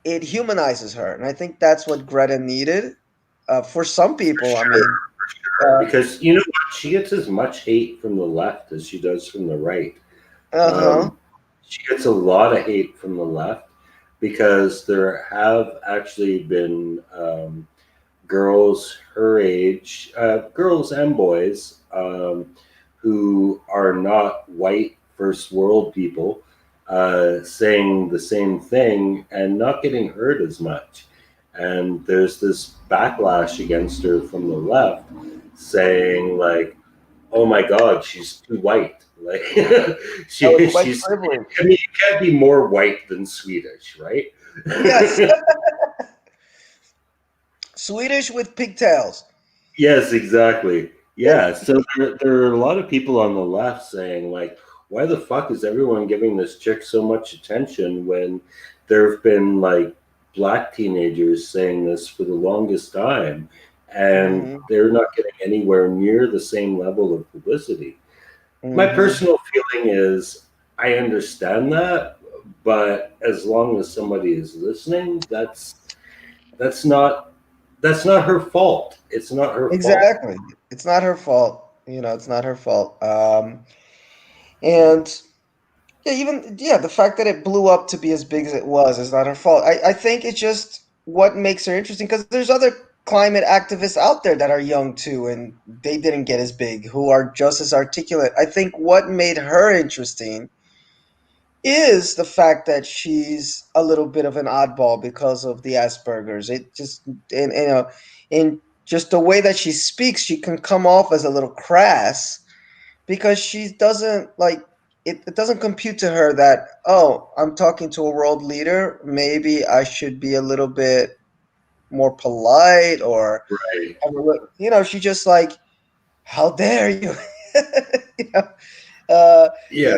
it humanizes her. And I think that's what Greta needed. For some people, I mean, Because you know she gets as much hate from the left as she does from the right. Uh-huh. Um, she gets a lot of hate from the left because there have actually been girls her age, girls and boys, who are not white first world people, saying the same thing and not getting hurt as much. And there's this backlash against her from the left saying, like, oh my God, she's too white. Like, Oh, it's white she's, I privilege. mean, you can't be more white than Swedish, right? Yes. Swedish with pigtails. Yes, exactly. Yeah. So there are a lot of people on the left saying, like, why the fuck is everyone giving this chick so much attention when there have been like black teenagers saying this for the longest time and Mm-hmm. they're not getting anywhere near the same level of publicity? My Mm-hmm. personal feeling is I understand that, but as long as somebody is listening, that's not that's not her fault. It's not her fault. Exactly. It's not her fault. It's not her fault. And yeah, the fact that it blew up to be as big as it was is not her fault. I think it's just what makes her interesting because there's other climate activists out there that are young too, and they didn't get as big, who are just as articulate. I think what made her interesting is the fact that she's a little bit of an oddball because of the Asperger's. It just and in just the way that she speaks, she can come off as a little crass because she doesn't like it doesn't compute to her that, oh, I'm talking to a world leader, maybe I should be a little bit more polite or Right. she just like, how dare you. you know uh, Yeah.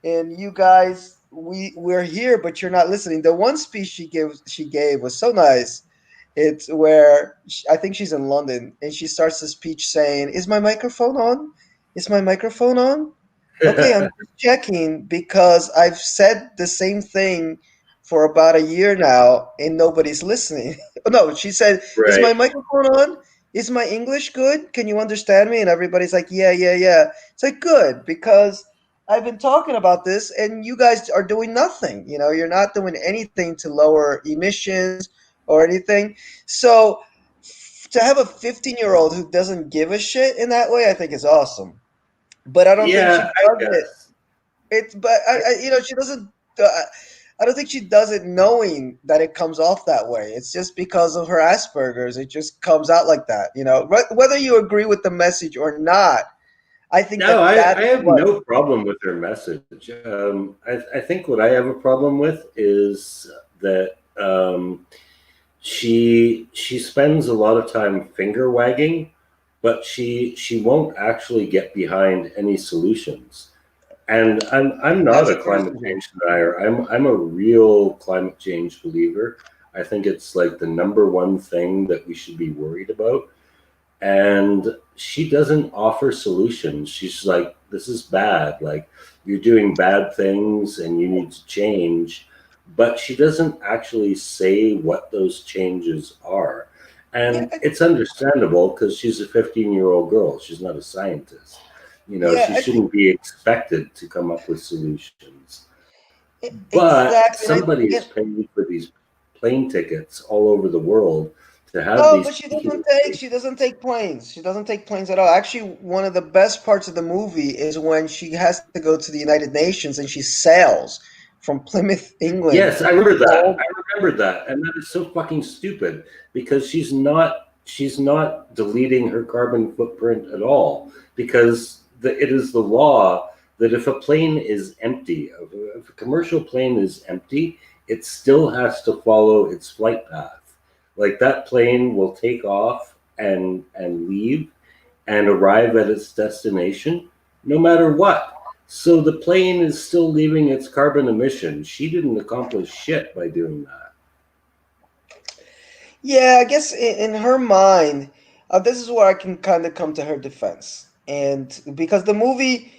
and you guys, we're here, but you're not listening. The one speech she gave was so nice. It's where I think she's in London, and she starts the speech saying, "Is my microphone on? Is my microphone on? Okay, I'm just checking because I've said the same thing for about a year now, and nobody's listening." No, she said, "Is Right. my microphone on? Is my English good? Can you understand me?" And everybody's like, "Yeah, yeah, yeah." It's like, good, because I've been talking about this and you guys are doing nothing. You're not doing anything to lower emissions or anything. So to have a 15-year-old who doesn't give a shit in that way, I think is awesome. But I don't think she Yeah, I does it. guess. It's but I, she doesn't. I don't think she does it knowing that it comes off that way. It's just because of her Asperger's. It just comes out like that. Whether you agree with the message or not, I think no, that I that's have what. no problem with her message. I think what I have a problem with is that she spends a lot of time finger wagging, but she won't actually get behind any solutions. And I'm not As a a climate criticism. change denier. I'm a real climate change believer. I think it's like the number one thing that we should be worried about. And she doesn't offer solutions. She's like, this is bad. Like, you're doing bad things and you need to change. But she doesn't actually say what those changes are. Yeah, And it's understandable because she's a 15-year-old girl. She's not a scientist. yeah, She I think shouldn't be expected to come up with solutions. But exactly. somebody is paying for these plane tickets all over the world to have Oh, these but she speaking doesn't take she engagements. doesn't take planes. She doesn't take planes at all. Actually, one of the best parts of the movie is when she has to go to the United Nations and she sails from Plymouth, England, Yes, I remember that. all. I remember that, and that is so fucking stupid because she's not deleting her carbon footprint at all because it is the law that if a plane is empty, if a commercial plane is empty, it still has to follow its flight path. Like that plane will take off and leave and arrive at its destination no matter what. So the plane is still leaving its carbon emissions. She didn't accomplish shit by doing that. Yeah, I guess in her mind, this is where I can kind of come to her defense. And because the movie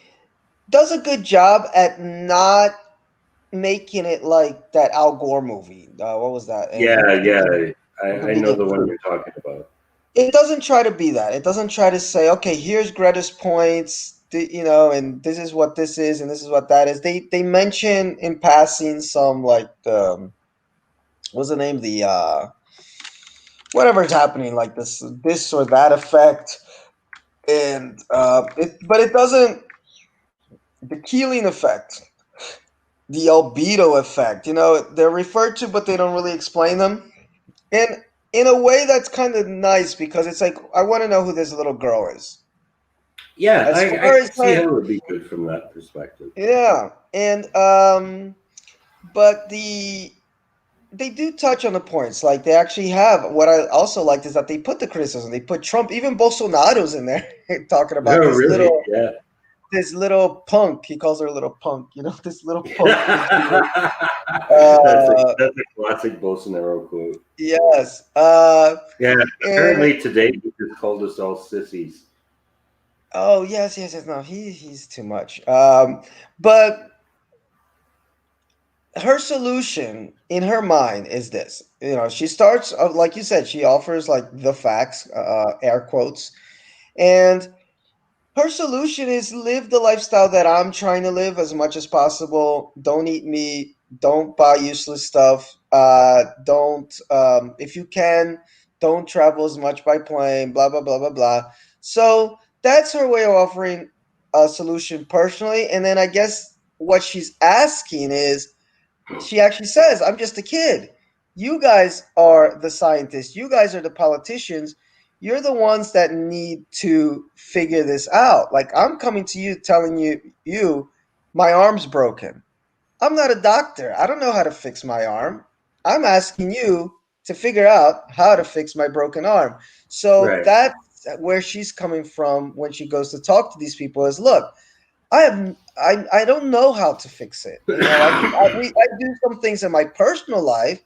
does a good job at not making it like that Al Gore movie. What was that? Yeah, From yeah. Convenient, from I know Convenient the one Truth. you're talking about. It doesn't try to be that. It doesn't try to say, okay, here's Greta's points, and this is what this is, and this is what that is. They mention in passing some like what's the name, the whatever's happening, like this or that effect, and but it doesn't, the Keeling effect, the albedo effect. They're referred to, but they don't really explain them. And in a way, that's kind of nice because it's like I want to know who this little girl is. Yeah, As I far can as see how like, it would be good from that perspective. yeah, and but they do touch on the points. Like they actually have. What I also liked is that they put the criticism. They put Trump, even Bolsonaro's in there, talking about Oh, really? Yeah. this little punk. He calls her a little punk. This little punk Vegeta. that's a Uh, that's a classic Bolsonaro quote. yes. Yeah, And apparently today he just called us all sissies. oh yes, yes, yes. No, he's too much. But her solution in her mind is this. She starts, like you said, she offers like the facts, air quotes, and her solution is live the lifestyle that I'm trying to live as much as possible. Don't eat meat. Don't buy useless stuff. Don't, if you can, don't travel as much by plane. Blah blah blah blah blah. So that's her way of offering a solution personally. And then I guess what she's asking is, she actually says, I'm just a kid. You guys are the scientists. You guys are the politicians. You're the ones that need to figure this out. Like, I'm coming to you telling you, my arm's broken. I'm not a doctor. I don't know how to fix my arm. I'm asking you to figure out how to fix my broken arm. So Right. that's where she's coming from when she goes to talk to these people is, look, I don't know how to fix it. I do some things in my personal life.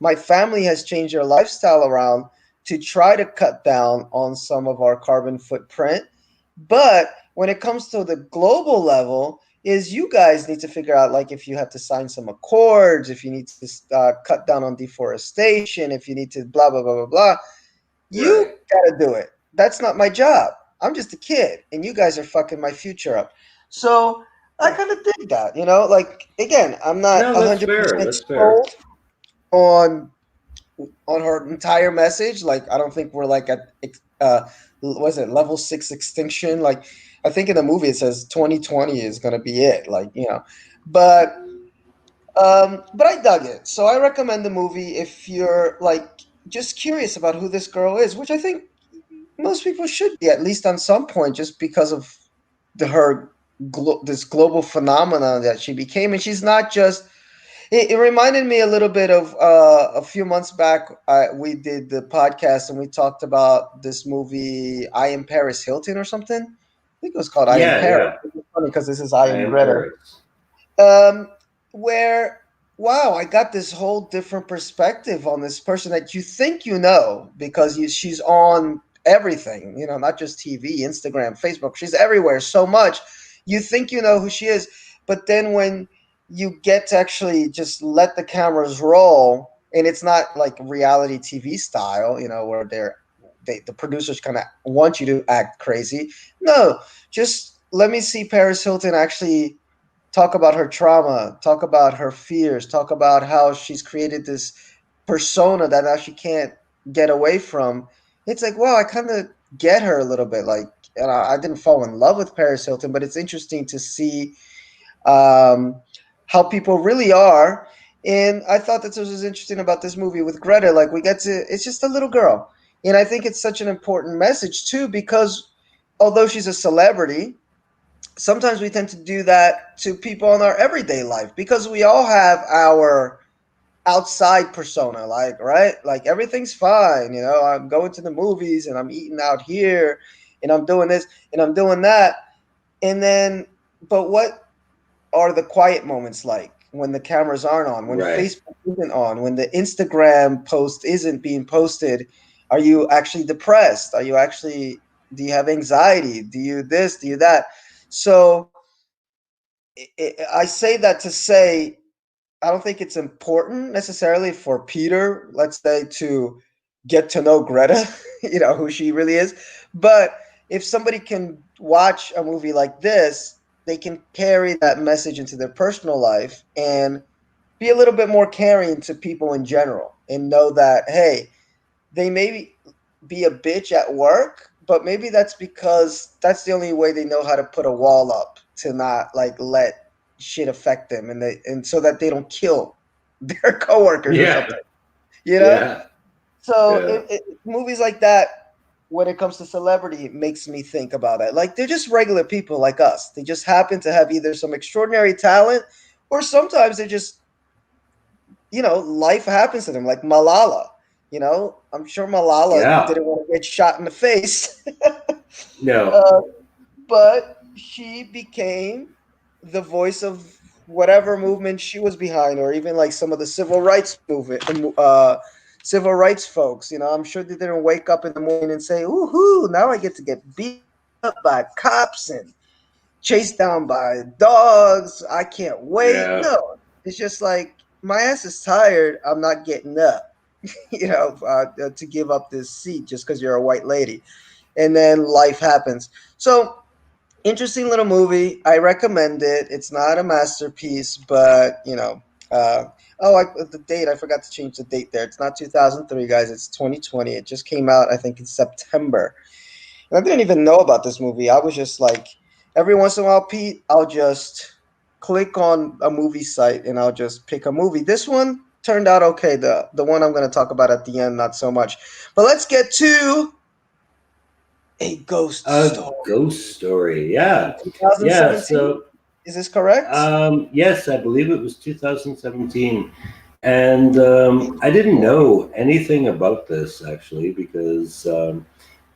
My family has changed their lifestyle around to try to cut down on some of our carbon footprint. But when it comes to the global level, is you guys need to figure out, like, if you have to sign some accords, if you need to cut down on deforestation, if you need to blah blah blah blah blah. Right. You gotta do it. That's not my job. I'm just a kid, and you guys are fucking my future up. So I kind of dig that, Like, again, I'm not No, a that's hundred fair. percent That's fair. sold on her entire message. Like, I don't think we're like at was it level 6 extinction? Like, I think in the movie it says 2020 is gonna be it. Like, but but I dug it. So I recommend the movie if you're like just curious about who this girl is, which I think most people should be at least on some point, just because of her this global phenomenon that she became. And she's not just. It reminded me a little bit of a few months back. We did the podcast and we talked about this movie, I Am Paris Hilton or something. I think it was called I Am Yeah, Paris. yeah. It's funny because this is I I Am am Greta. Paris. Um, where wow, I got this whole different perspective on this person that you think because she's on everything, not just TV, Instagram, Facebook. She's everywhere so much. You think you know who she is, but then when you get to actually just let the cameras roll, and it's not like reality TV style, where the producers kind of want you to act crazy. No, just let me see Paris Hilton actually talk about her trauma, talk about her fears, talk about how she's created this persona that now she can't get away from. It's like, wow, I kind of get her a little bit. Like, and I didn't fall in love with Paris Hilton, but it's interesting to see um, how people really are. And I thought that this was interesting about this movie with Greta. Like, it's just a little girl. And I think it's such an important message, too, because although she's a celebrity, sometimes we tend to do that to people in our everyday life because we all have our outside persona, like, right, like everything's fine, I'm going to the movies and I'm eating out here and I'm doing this and I'm doing that, and then but what are the quiet moments like when the cameras aren't on, when Right. Facebook isn't on, when the Instagram post isn't being posted? Are you actually depressed? Do you have anxiety? Do you this, do you that? So I say that to say I don't think it's important necessarily for Peter, let's say, to get to know Greta, who she really is. But if somebody can watch a movie like this, they can carry that message into their personal life and be a little bit more caring to people in general and know that, hey, they may be a bitch at work, but maybe that's because that's the only way they know how to put a wall up to not like let shit affect them and so that they don't kill their coworkers or Yeah, something. You know? yeah, So yeah, movies like that, when it comes to celebrity, it makes me think about that. Like they're just regular people like us. They just happen to have either some extraordinary talent, or sometimes they're just, life happens to them. Like Malala. I'm sure Malala yeah. didn't want to get shot in the face, No, uh, but she became the voice of whatever movement she was behind, or even like some of the civil rights movement, civil rights folks. I'm sure they didn't wake up in the morning and say, "Woohoo! Now I get to get beat up by cops and chased down by dogs. I can't wait." yeah, No, it's just like my ass is tired. I'm not getting up, to give up this seat just because you're a white lady. And then life happens. So interesting little movie. I recommend it. It's not a masterpiece, but the date, I forgot to change the date there. It's not 2003, guys. It's 2020. It just came out, I think, in September. And I didn't even know about this movie. I was just like, every once in a while, Pete, I'll just click on a movie site and I'll just pick a movie. This one turned out okay. The one I'm going to talk about at the end, not so much. But let's get to a ghost a story ghost story. from Yeah, yeah. 2017. So, Is this correct? yes, I believe it was 2017, and I didn't know anything about this actually because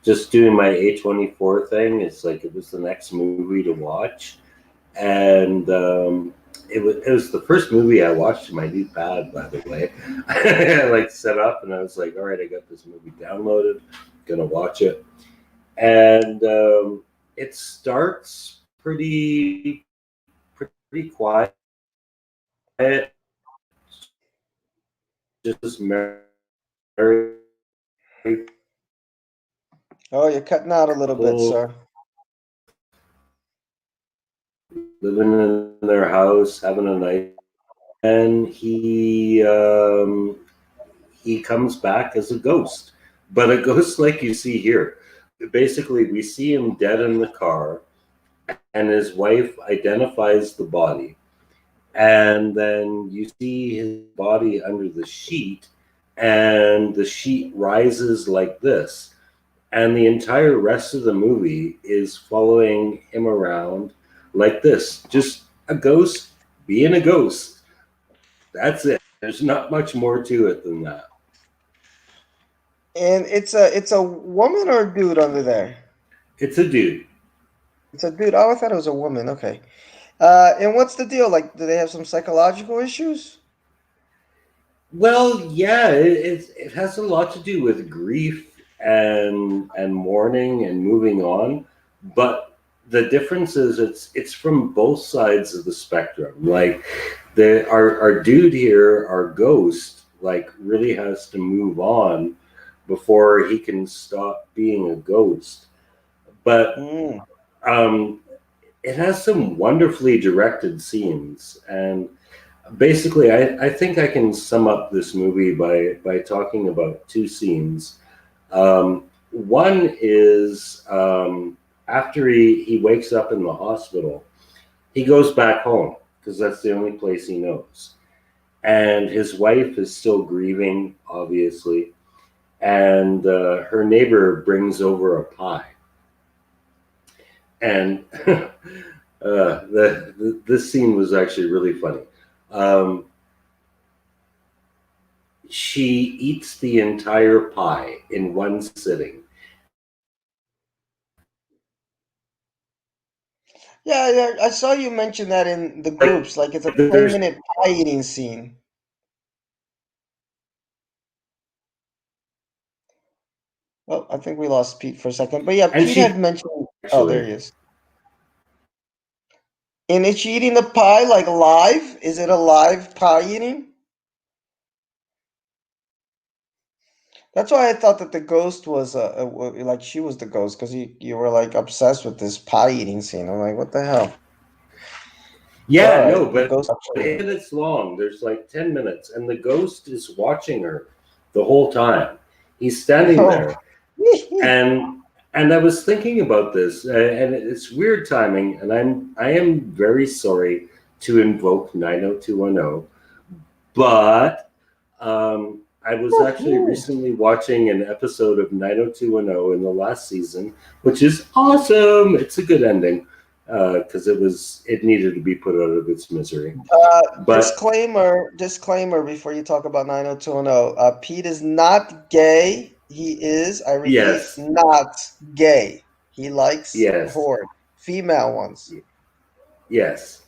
just doing my A24 thing, it's like it was the next movie to watch, and it was the first movie I watched in my new pad. By the way, I like set up and I was like, all right, I got this movie downloaded, gonna watch it, and it starts pretty quiet, just married Oh, you're cutting out a little bit, couple sir. living in their house, having a night, and he comes back as a ghost, but a ghost like you see here. Basically, we see him dead in the car, and his wife identifies the body, and then you see his body under the sheet, and the sheet rises like this, and the entire rest of the movie is following him around like this, just a ghost being a ghost. That's it. There's not much more to it than that. And it's a woman or a dude under there? It's a dude. It's a dude. Oh, I thought it was a woman. Okay. And what's the deal? Like, do they have some psychological issues? Well, yeah, it has a lot to do with grief and mourning and moving on, but the difference is it's from both sides of the spectrum. Like our dude here, our ghost, like really has to move on before he can stop being a ghost. But Mm. um, it has some wonderfully directed scenes, and basically, I think I can sum up this movie by talking about two scenes. One is after he wakes up in the hospital, he goes back home because that's the only place he knows. And his wife is still grieving, obviously, and her neighbor brings over a pie. And this scene was actually really funny. Um, she eats the entire pie in one sitting. Yeah, yeah, I saw you mention that in the Like groups. Like, it's a ten there's minute pie eating scene. Oh, I think we lost Pete for a second. But yeah, and Pete she had mentioned. Oh, there actually he is. And is she eating the pie like live? Is it a live pie eating? That's why I thought that the ghost was like she was the ghost because you were like obsessed with this pie eating scene. I'm like, what the hell? But all Yeah, no, right, the but ghost actually. it's long. There's like 10 minutes, and the ghost is watching her the whole time. He's standing Oh, there, and I was thinking about this, and it's weird timing, and I am very sorry to invoke 90210, but I was actually woohoo. recently watching an episode of 90210 in the last season, which is awesome. It's a good ending because it needed to be put out of its misery. But Disclaimer before you talk about 90210. Pete is not gay. He is, I repeat, yes, not gay. He likes yes, horde, female ones. yes.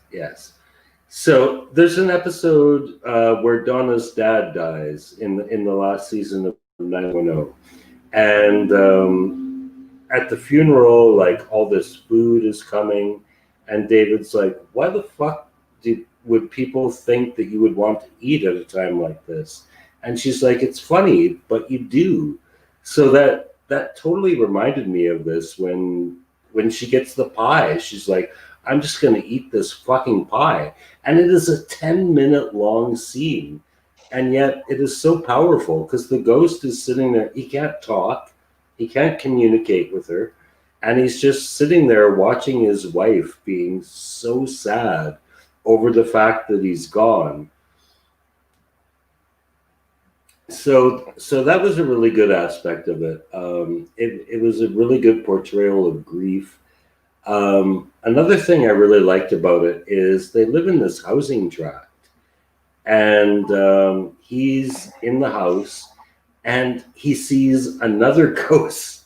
So there's an episode where Donna's dad dies in the last season of 910, and at the funeral, like all this food is coming, and David's like, "Why the fuck would people think that you would want to eat at a time like this?" And she's like, "It's funny, but you do." So that totally reminded me of this when she gets the pie. She's like, "I'm just gonna eat this fucking pie," and it is a 10-minute long scene, and yet it is so powerful because the ghost is sitting there. He can't talk, he can't communicate with her, and he's just sitting there watching his wife being so sad over the fact that he's gone. So that was a really good aspect of it. It was a really good portrayal of grief. Another thing I really liked about it is they live in this housing tract, and he's in the house, and he sees another ghost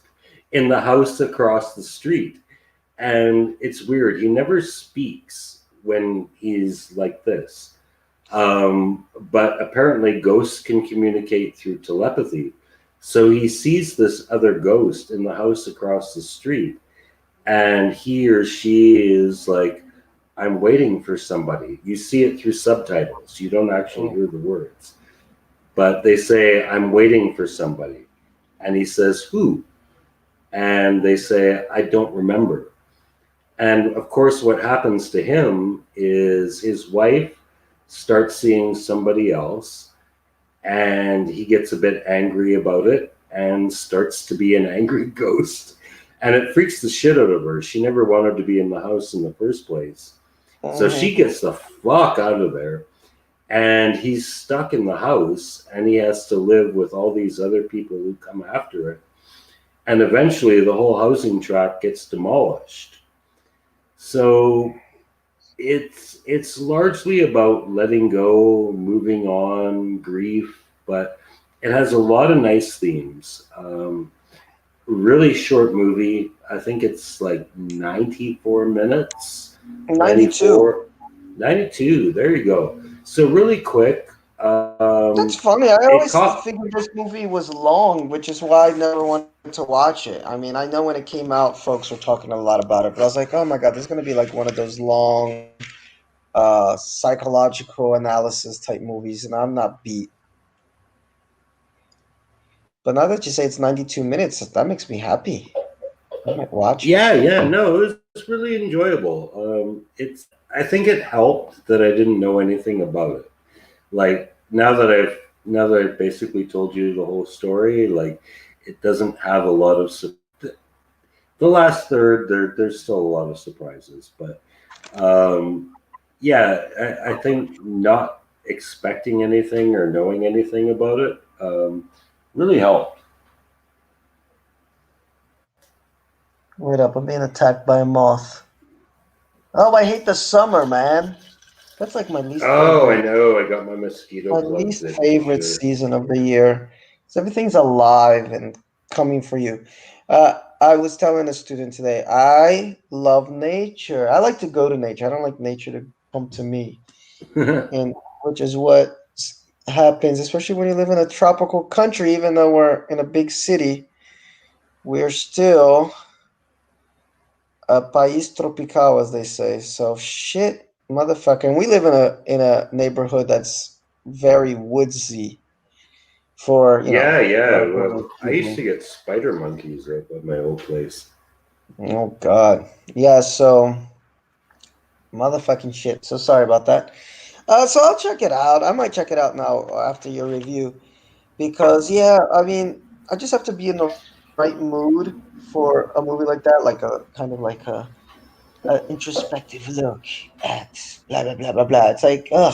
in the house across the street. And it's weird. He never speaks when he's like this. But apparently, ghosts can communicate through telepathy. So he sees this other ghost in the house across the street, and he or she is like, "I'm waiting for somebody." You see it through subtitles, you don't actually Mm. hear the words, but they say, "I'm waiting for somebody." And he says, "Who?" And they say, "I don't remember." And of course, what happens to him is his wife starts seeing somebody else, and he gets a bit angry about it and starts to be an angry ghost. And it freaks the shit out of her. She never wanted to be in the house in the first place. So she Mhm. gets the fuck out of there. And he's stuck in the house, and he has to live with all these other people who come after it. And eventually, the whole housing tract gets demolished. So it's largely about letting go, moving on, grief, but it has a lot of nice themes. Really short movie. I think it's like 94 minutes, 92. 94, 92. There you go. So really quick. That's funny. I It always caught. figured this movie was long, which is why I never wanted to watch it. I mean, I know when it came out, folks were talking a lot about it, but I was like, oh my God, this is going to be like one of those long psychological analysis type movies, and I'm not beat. But now that you say it's 92 minutes, that makes me happy. I might watch it. Yeah. No, it was really enjoyable. I think it helped that I didn't know anything about it. Like now that I've basically told you the whole story, like it doesn't have a lot of the last third. There's still a lot of surprises, but um, yeah, I think not expecting anything or knowing anything about it really helped. Wait up, I'm being attacked by a moth. Oh, I hate the summer, man. That's like Oh, I know. I got my mosquito my plugs least in for favorite sure. season of the year. So everything's alive and coming for you. I was telling a student today, I love nature. I like to go to nature. I don't like nature to come to me, and which is what happens, especially when you live in a tropical country. Even though we're in a big city, we're still a país tropical, as they say. So shit, motherfucker. And we live in a neighborhood that's very woodsy. for Yeah, yeah. elderly Well, I used to people. get spider monkeys at my old place. Oh God, yeah. So motherfucking shit. So sorry about that. So I'll check it out. I might check it out now after your review because yeah, I mean, I just have to be in the right mood for a movie like that, like a kind of like a introspective look at blah blah blah blah blah. It's like, ugh,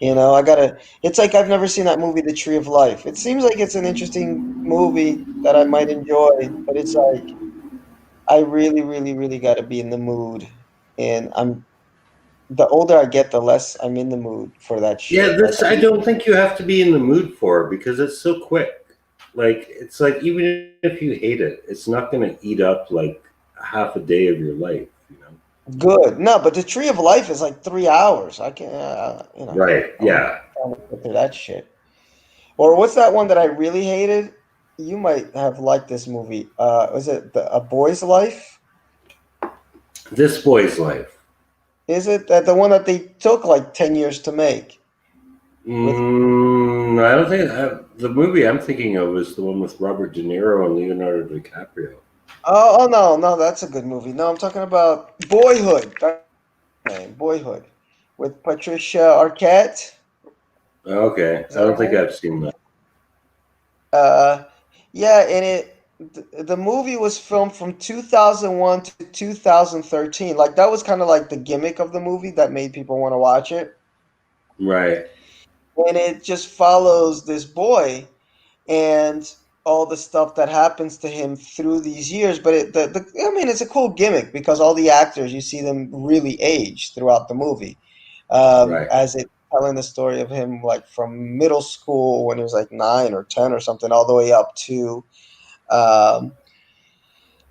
I gotta. It's like I've never seen that movie, The Tree of Life. It seems like it's an interesting movie that I might enjoy, but it's like I really, really, really gotta be in the mood, and the older I get, the less I'm in the mood for that Yeah, shit. Like, this I don't think you have to be in the mood for because it's so quick. Like it's like even if you hate it, it's not going to eat up like half a day of your life. You know. good. No, but The Tree of Life is like 3 hours. I can't, Right. I'm Yeah. trying to get through that shit. Or what's that one that I really hated? You might have liked this movie. Was it A Boy's Life? This boy's life. Is it that the one that they took like 10 years to make? With I don't think the movie I'm thinking of is the one with Robert De Niro and Leonardo DiCaprio. oh no, no, that's a good movie. No, I'm talking about Boyhood. That's the name, Boyhood, with Patricia Arquette. Okay, Is I that don't her think name? I've seen that. Uh, yeah, and the movie was filmed from 2001 to 2013. Like that was kind of like the gimmick of the movie that made people want to watch it. Right. And it just follows this boy and all the stuff that happens to him through these years. But I mean, it's a cool gimmick because all the actors you see them really age throughout the movie, Right. as it telling the story of him like from middle school when he was like 9 or 10 or something, all the way up to um,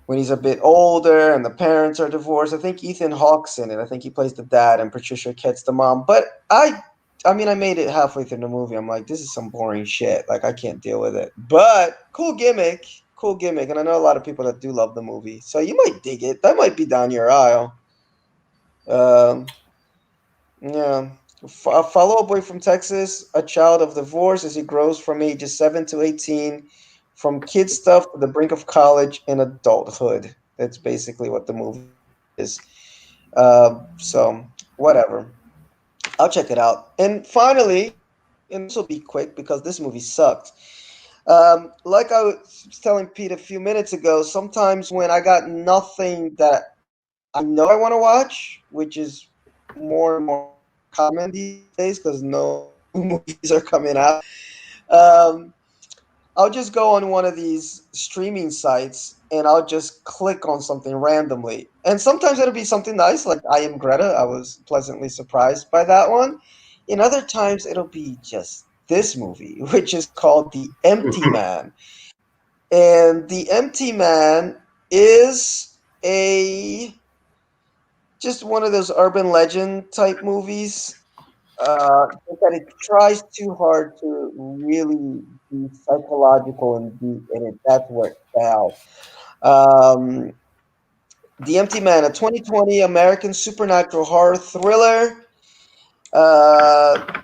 when he's a bit older and the parents are divorced. I think Ethan Hawke's in it. I think he plays the dad and Patricia Arquette's the mom. But I mean, I made it halfway through the movie. I'm like, this is some boring shit. Like, I can't deal with it. But cool gimmick, and I know a lot of people that do love the movie, so you might dig it. That might be down your aisle. Um, yeah. A follow-up boy from Texas, a child of divorce as he grows from ages 7 to 18, from kid stuff to the brink of college and adulthood. That's basically what the movie is. So, whatever. I'll check it out. And finally, and this will be quick because this movie sucked. Like I was telling Pete a few minutes ago, sometimes when I got nothing that I know I want to watch, which is more and more common these days because no new movies are coming out. Um, I'll just go on one of these streaming sites and I'll just click on something randomly. And sometimes it'll be something nice, like I Am Greta. I was pleasantly surprised by that one. In other times, it'll be just this movie, which is called The Empty Man. And The Empty Man is a just one of those urban legend type movies. That it tries too hard to really be psychological and deep, and that's where it fell. Um, the Empty Man, a 2020 American supernatural horror thriller.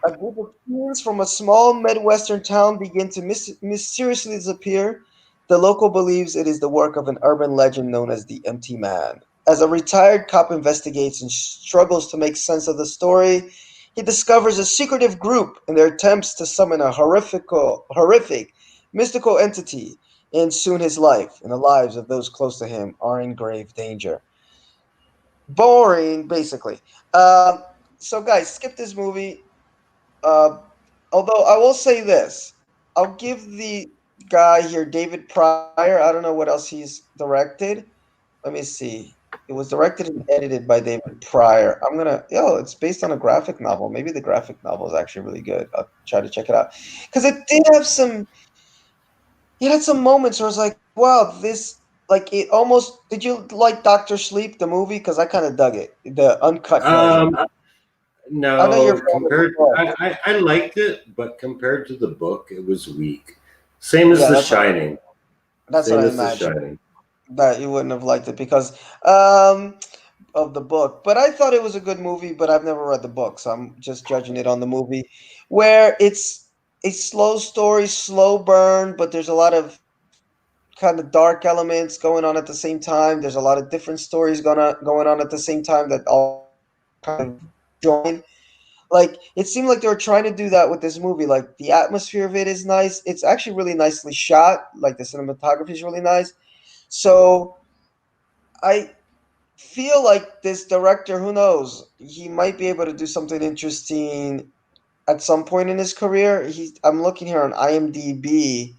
A group of teens from a small Midwestern town begin to mysteriously disappear. The local believes it is the work of an urban legend known as the Empty Man. As a retired cop investigates and struggles to make sense of the story, he discovers a secretive group in their attempts to summon a horrific, mystical entity, and soon his life and the lives of those close to him are in grave danger. Boring, basically. Um, so, guys, skip this movie. Uh, Although I will say this, I'll give the guy here, David Pryor. I don't know what else he's directed. Let me see. It was directed and edited by David Pryor. It's based on a graphic novel. Maybe the graphic novel is actually really good. I'll try to check it out because it had some moments where I was like, wow, this like it almost. Did you like Doctor Sleep the movie? Because I kind of dug it, the uncut version. Um, I know you're a no, fan of the book. I liked it, but compared to the book, it was weak. Same as Yeah, The Shining. that's what Same I as The imagined. Shining. That you wouldn't have liked it because um, of the book. But I thought it was a good movie, but I've never read the book, so I'm just judging it on the movie. Where it's a slow story, slow burn, but there's a lot of kind of dark elements going on at the same time. There's a lot of different stories going on at the same time that all kind of join. Like it seemed like they were trying to do that with this movie. Like the atmosphere of it is nice. It's actually really nicely shot. Like the cinematography is really nice. So I feel like this director, who knows, he might be able to do something interesting at some point in his career. I'm looking here on IMDb,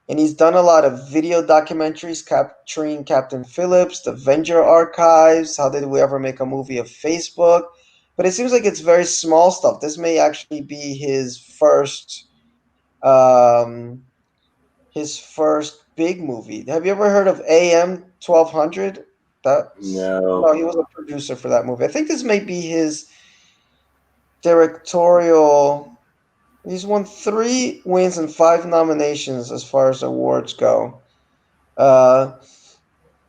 and he's done a lot of video documentaries capturing Captain Phillips, the Avenger archives, how did we ever make a movie of Facebook. But it seems like it's very small stuff. This may actually be um, his first big movie. Have you ever heard of AM 1200? That's no, No. he was a producer for that movie. I think this may be his directorial. He's won 3 wins and 5 nominations as far as awards go. Uh,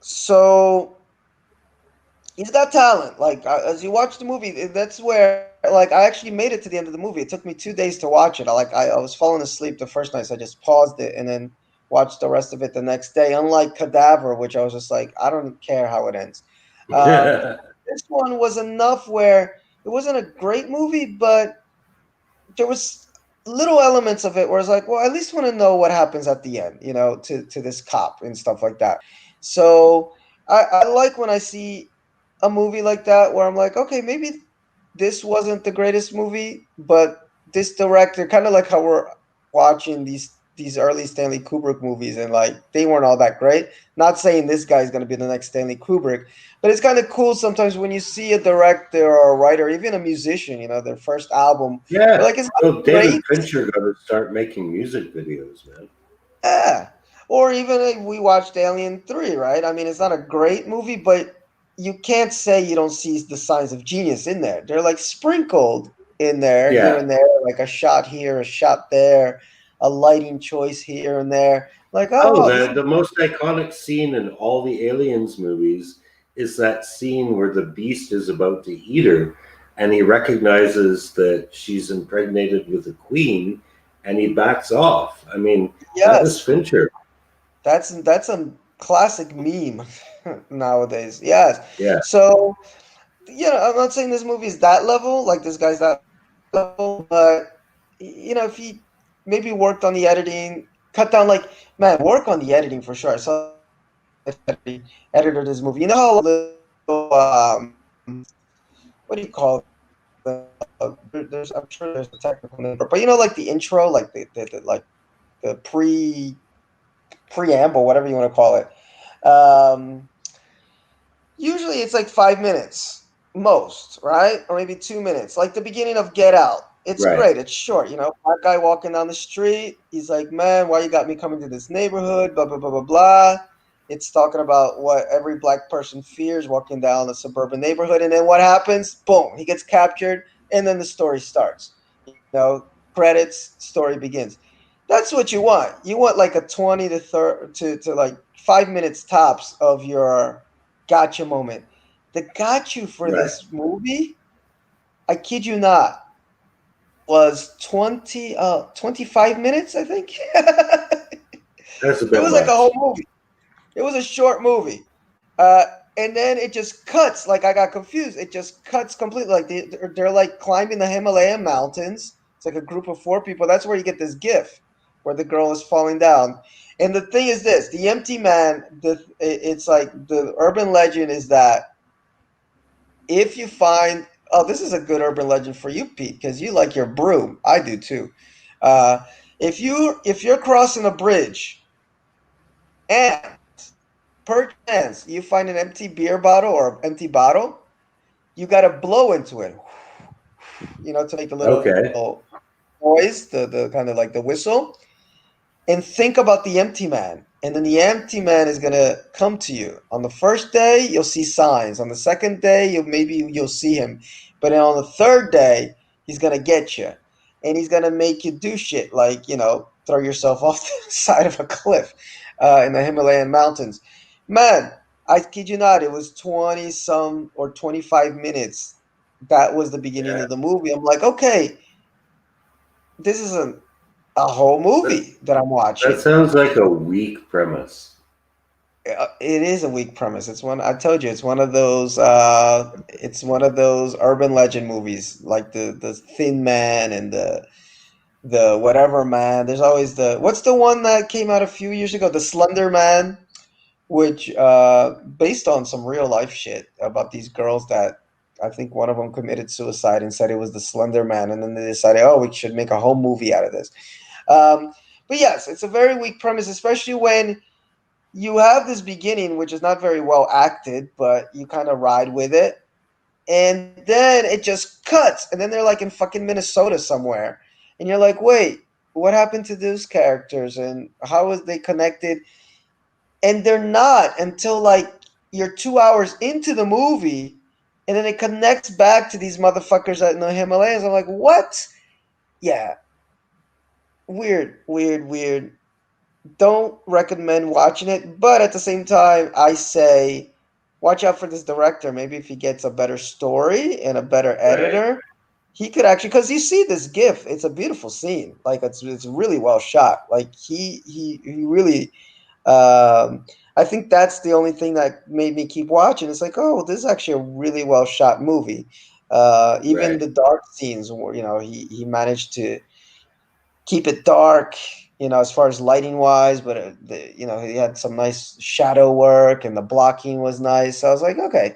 so he's got talent. Like as you watch the movie, that's where like I actually made it to the end of the movie. It took me 2 days to watch it. I was falling asleep the first night, so I just paused it and then watched the rest of it the next day. Unlike Cadaver, which I was just like, I don't care how it ends. Uh, this one was enough where it wasn't a great movie, but there was little elements of it where I was like, well, I at least want to know what happens at the end, to this cop and stuff like that. So I like when I see a movie like that where I'm like, okay, maybe this wasn't the greatest movie, but this director, kind of like how we're watching these early Stanley Kubrick movies, and like they weren't all that great. Not saying this guy's gonna be the next Stanley Kubrick, but it's kind of cool sometimes when you see a director or a writer, even a musician, their first album. You're Yeah. like, it's not Well, David great. Fincher got to start making music videos, man. Yeah. Or even we watched Alien 3, right? I mean, it's not a great movie, but you can't say you don't see the signs of genius in there. They're like sprinkled in there, here Yeah. and there, like a shot here, a shot there, a lighting choice here and there. Like, Oh, oh, this is the most iconic scene in all the Aliens movies is that scene where the beast is about to eat her and he recognizes that she's impregnated with a queen and he backs off. I mean, that was yes. Fincher. That's a classic meme nowadays. Yes. Yeah. So, I'm not saying this movie is that level, like this guy's that level, but if he maybe worked on the editing, cut down, like, man, work on the editing for sure. I saw editing editor this movie. You know how little what do you call them? There's I'm sure there's a technical name, but like the intro, like the preamble, whatever you want to call it. Usually it's like 5 minutes most, right? Or maybe 2 minutes. Like the beginning of Get Out. It's Right. great. It's short, Black guy walking down the street. He's like, man, why you got me coming to this neighborhood? Blah, blah, blah, blah, blah. It's talking about what every black person fears walking down a suburban neighborhood. And then what happens? Boom, he gets captured. And then the story starts. Credits, story begins. That's what you want. You want like a 20 to 30 to like 5 minutes tops of your gotcha moment. The got you for Right. this movie, I kid you not, was 25 minutes, I think. That's a It bit was like a much. whole movie. It was a short movie. Uh, and then it just cuts. Like I got confused. It just cuts completely. Like they're like climbing the Himalayan mountains. It's like a group of 4 people. That's where you get this GIF where the girl is falling down. And the thing is this: the empty man. It's like the urban legend is that if you find, oh, this is a good urban legend for you, Pete, because you like your broom. I do too. Uh, if you're crossing a bridge and perchance you find an empty beer bottle or empty bottle, you got to blow into it, to make the Okay. little noise, the kind of like the whistle, and think about the empty man. And then the empty man is gonna come to you. On the first day, you'll see signs. On the second day, you'll see him. But then on the third day, he's gonna get you, and he's gonna make you do shit like throw yourself off the side of a cliff in the Himalayan mountains. Man, I kid you not, it was 20 some or 25 minutes. That was the beginning Yeah. of the movie. I'm like, okay, this isn't. a whole That, movie that I'm that watching. sounds like a weak premise. It is a weak premise. It's one I told you. It's one of those. It's one of those urban legend movies, like the Thin Man and the whatever man. There's always the what's the one that came out a few years ago, the Slender Man, which based on some real life shit about these girls that I think one of them committed suicide and said it was the Slender Man, and then they decided, oh, we should make a whole movie out of this. Um, but yes, it's a very weak premise, especially when you have this beginning, which is not very well acted, but you kind of ride with it. And then it just cuts, and then they're like in fucking Minnesota somewhere. And you're like, wait, what happened to those characters? And how is they connected? And they're not until like you're 2 hours into the movie, and then it connects back to these motherfuckers out in the Himalayas. I'm like, what? Yeah, weird, weird, weird. Don't recommend watching it, but at the same time, I say watch out for this director. Maybe if he gets a better story and a better Right. editor, he could actually, because you see this GIF, it's a beautiful scene. Like it's really well shot. Like he really. Um, I think that's the only thing that made me keep watching. It's like, oh, this is actually a really well shot movie. Even Right. the dark scenes, where he managed to keep it dark, as far as lighting wise, but he had some nice shadow work and the blocking was nice. So I was like, okay,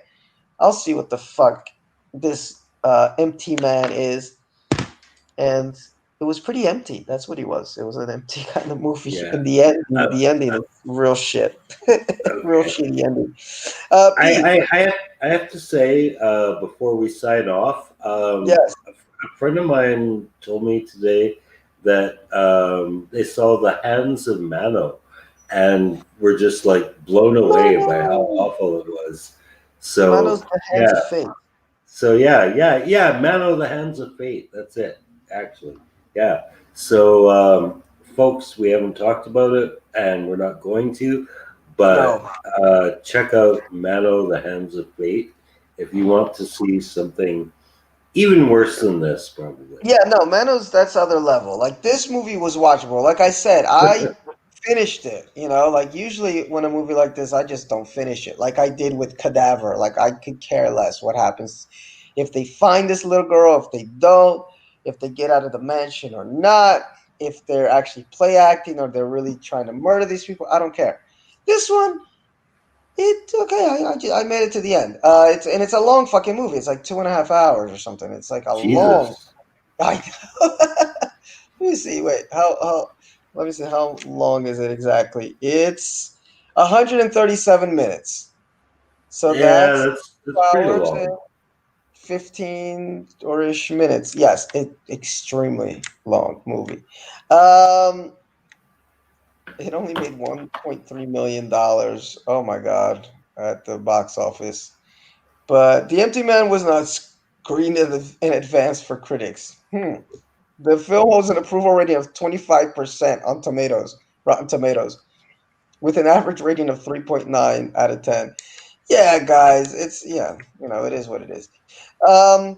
I'll see what the fuck this empty man is, and it was pretty empty. That's what he was. It was an empty kind of movie. Yeah. In the end, Uh, the ending is real shit, real okay. shitty ending. I, Pete, I, I, have, I have to say, before we sign off, yes. a friend of mine told me today that they saw the hands of Mano and were just like blown away by how Mano, awful it was. So, Mano's the hands of yeah. fate. So, yeah. Mano, the hands of fate. That's it, actually. Yeah. So, folks, we haven't talked about it and we're not going to, but No. check out Mano, the Hands of Fate if you want to see something even worse than this, probably. Yeah, no, Manos, that's other level. Like this movie was watchable. Like I said, I finished it. Like usually when a movie like this, I just don't finish it. Like I did with Cadaver. Like I could care less what happens if they find this little girl, if they don't, if they get out of the mansion or not, if they're actually play acting or they're really trying to murder these people. I don't care. This one, it okay. I made it to the end. It's a long fucking movie. It's like 2.5 hours or something. It's like a long. Jesus. I know. Let me see. Wait, how? Let me see. How long is it exactly? It's 137 minutes. So Yeah, that's that's pretty 2 hours and long. 15 or ish minutes. Yes, extremely long movie. Um, it only made 1.3 million dollars. Oh my god, at the box office. But The Empty Man was not screened in advance for critics. The film holds an approval rating of 25% on Rotten Tomatoes, with an average rating of 3.9 out of 10. Yeah, guys, it is what it is. Um,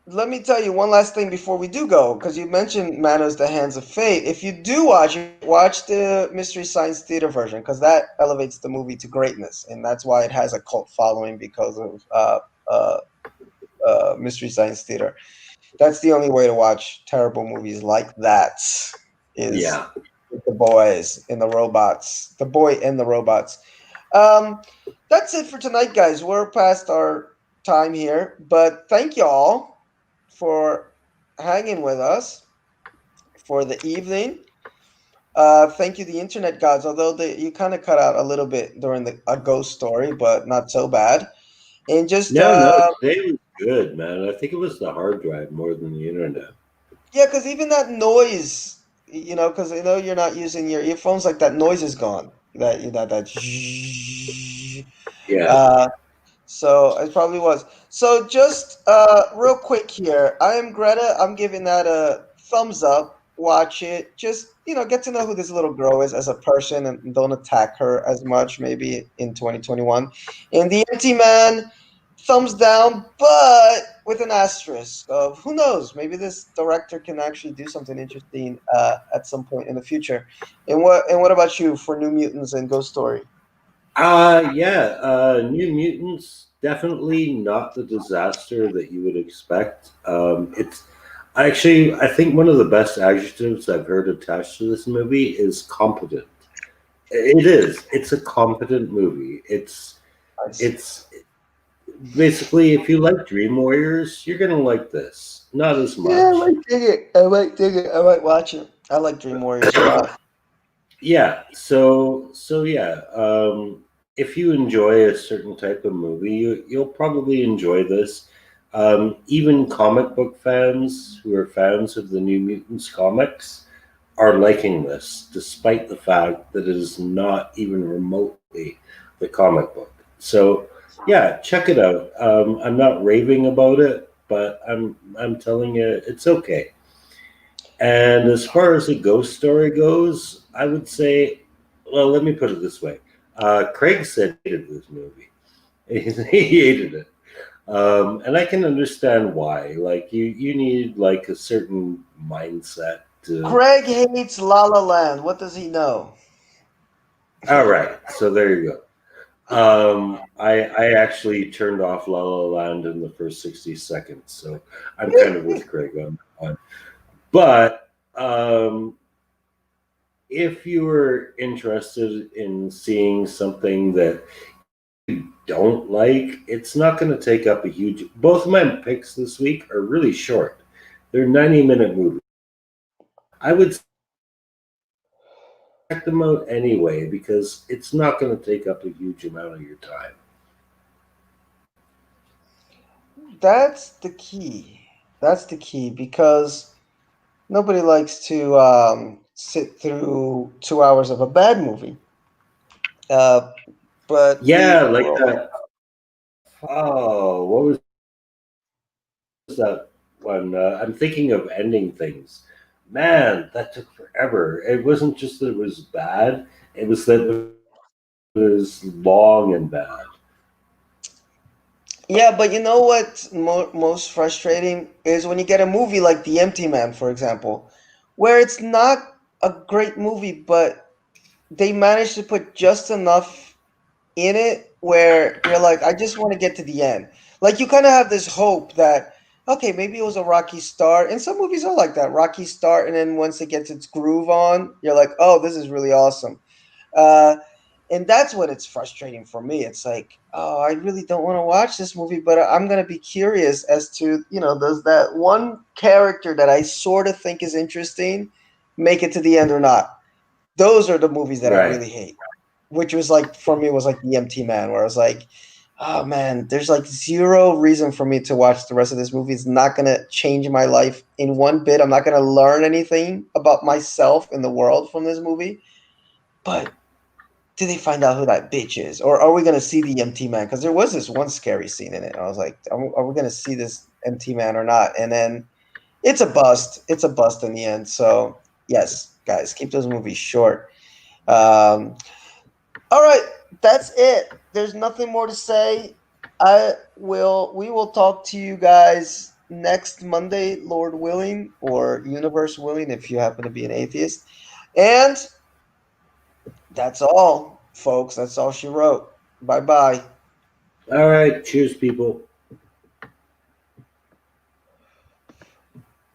Let me tell you one last thing before we do go, because you mentioned Manos: The Hands of Fate. If you do watch it, watch the Mystery Science Theater version, because that elevates the movie to greatness, and that's why it has a cult following because of uh, Mystery Science Theater. That's the only way to watch terrible movies like that is Yeah. with the boys and the robots. The boy and the robots. Um, that's it for tonight, guys. We're past our time here, but thank you all for hanging with us for the evening. Thank you, the internet gods. Although you kind of cut out a little bit during a ghost story, but not so bad. And just No, today was good, man. I think it was the hard drive more than the internet. yeah, because even that noise, because you're not using your earphones, like that noise is gone. That Yeah. uh, so it probably was. So just real quick here, I am Greta. I'm giving that a thumbs up. Watch it. Just get to know who this little girl is as a person, and don't attack her as much. Maybe in 2021. And the Empty Man. thumbs down, but with an asterisk of who knows, maybe this director can actually do something interesting at some point in the future. And what about you for New Mutants and Ghost Story? Yeah, New Mutants definitely not the disaster that you would expect. It's actually, I think one of the best adjectives I've heard attached to this movie is competent. It is. It's a competent movie. Nice. It's basically, if you like Dream Warriors, you're gonna like this. Not as Yeah, I much. might dig it. I might dig it. I might watch it. I like Dream Warriors a lot. Yeah. So yeah. If you enjoy a certain type of movie, you'll probably enjoy this. Even comic book fans who are fans of the New Mutants comics are liking this, despite the fact that it is not even remotely the comic book. So yeah, check it out. I'm not raving about it, but I'm telling you, it's okay. And as far as the ghost story goes, I would say, well, let me put it this way. Craig said he hated this movie. He hated it. And I can understand why. Like you need like a certain mindset to. Craig hates La La Land. What does he know? All right, so there you go. I actually turned off La La Land in the first 60 seconds, so I'm kind of with Craig on that one. But if you were interested in seeing something that don't like, it's not going to take up a huge. Both of my picks this week are really short. They're 90-minute movies. I would check them out anyway because it's not going to take up a huge amount of your time. That's the key. That's the key because nobody likes to sit through 2 hours of a bad movie. Uh, but Yeah, like we're all, that. Oh, what was that one? I'm thinking of ending things. Man, that took forever. It wasn't just that it was bad; it was that it was long and bad. yeah, but you know what's most frustrating is when you get a movie like The Empty Man, for example, where it's not a great movie, but they managed to put just enough in it where you're like, I just want to get to the end. Like you kind of have this hope that okay, maybe it was a rocky start, and some movies are like that, rocky start, and then once it gets its groove on, you're like, oh, this is really awesome. Uh, and that's what it's frustrating for me. It's like, oh, I really don't want to watch this movie, but I'm gonna be curious as to, does that one character that I sort of think is interesting make it to the end or not? Those are the movies that I Right, really hate. Which was like for me was like the MT Man, where I was like, oh man, there's like zero reason for me to watch the rest of this movie. It's not gonna change my life in one bit. I'm not gonna learn anything about myself in the world from this movie. But did they find out who that bitch is, or are we gonna see the MT Man? Because there was this one scary scene in it. I was like, are we gonna see this MT Man or not? And then it's a bust. It's a bust in the end. So yes, guys, keep those movies short. Um, all right, that's it. There's nothing more to say. We will talk to you guys next Monday, Lord willing, or universe willing, if you happen to be an atheist. And that's all, folks. That's all she wrote. Bye bye. all right. Cheers, people.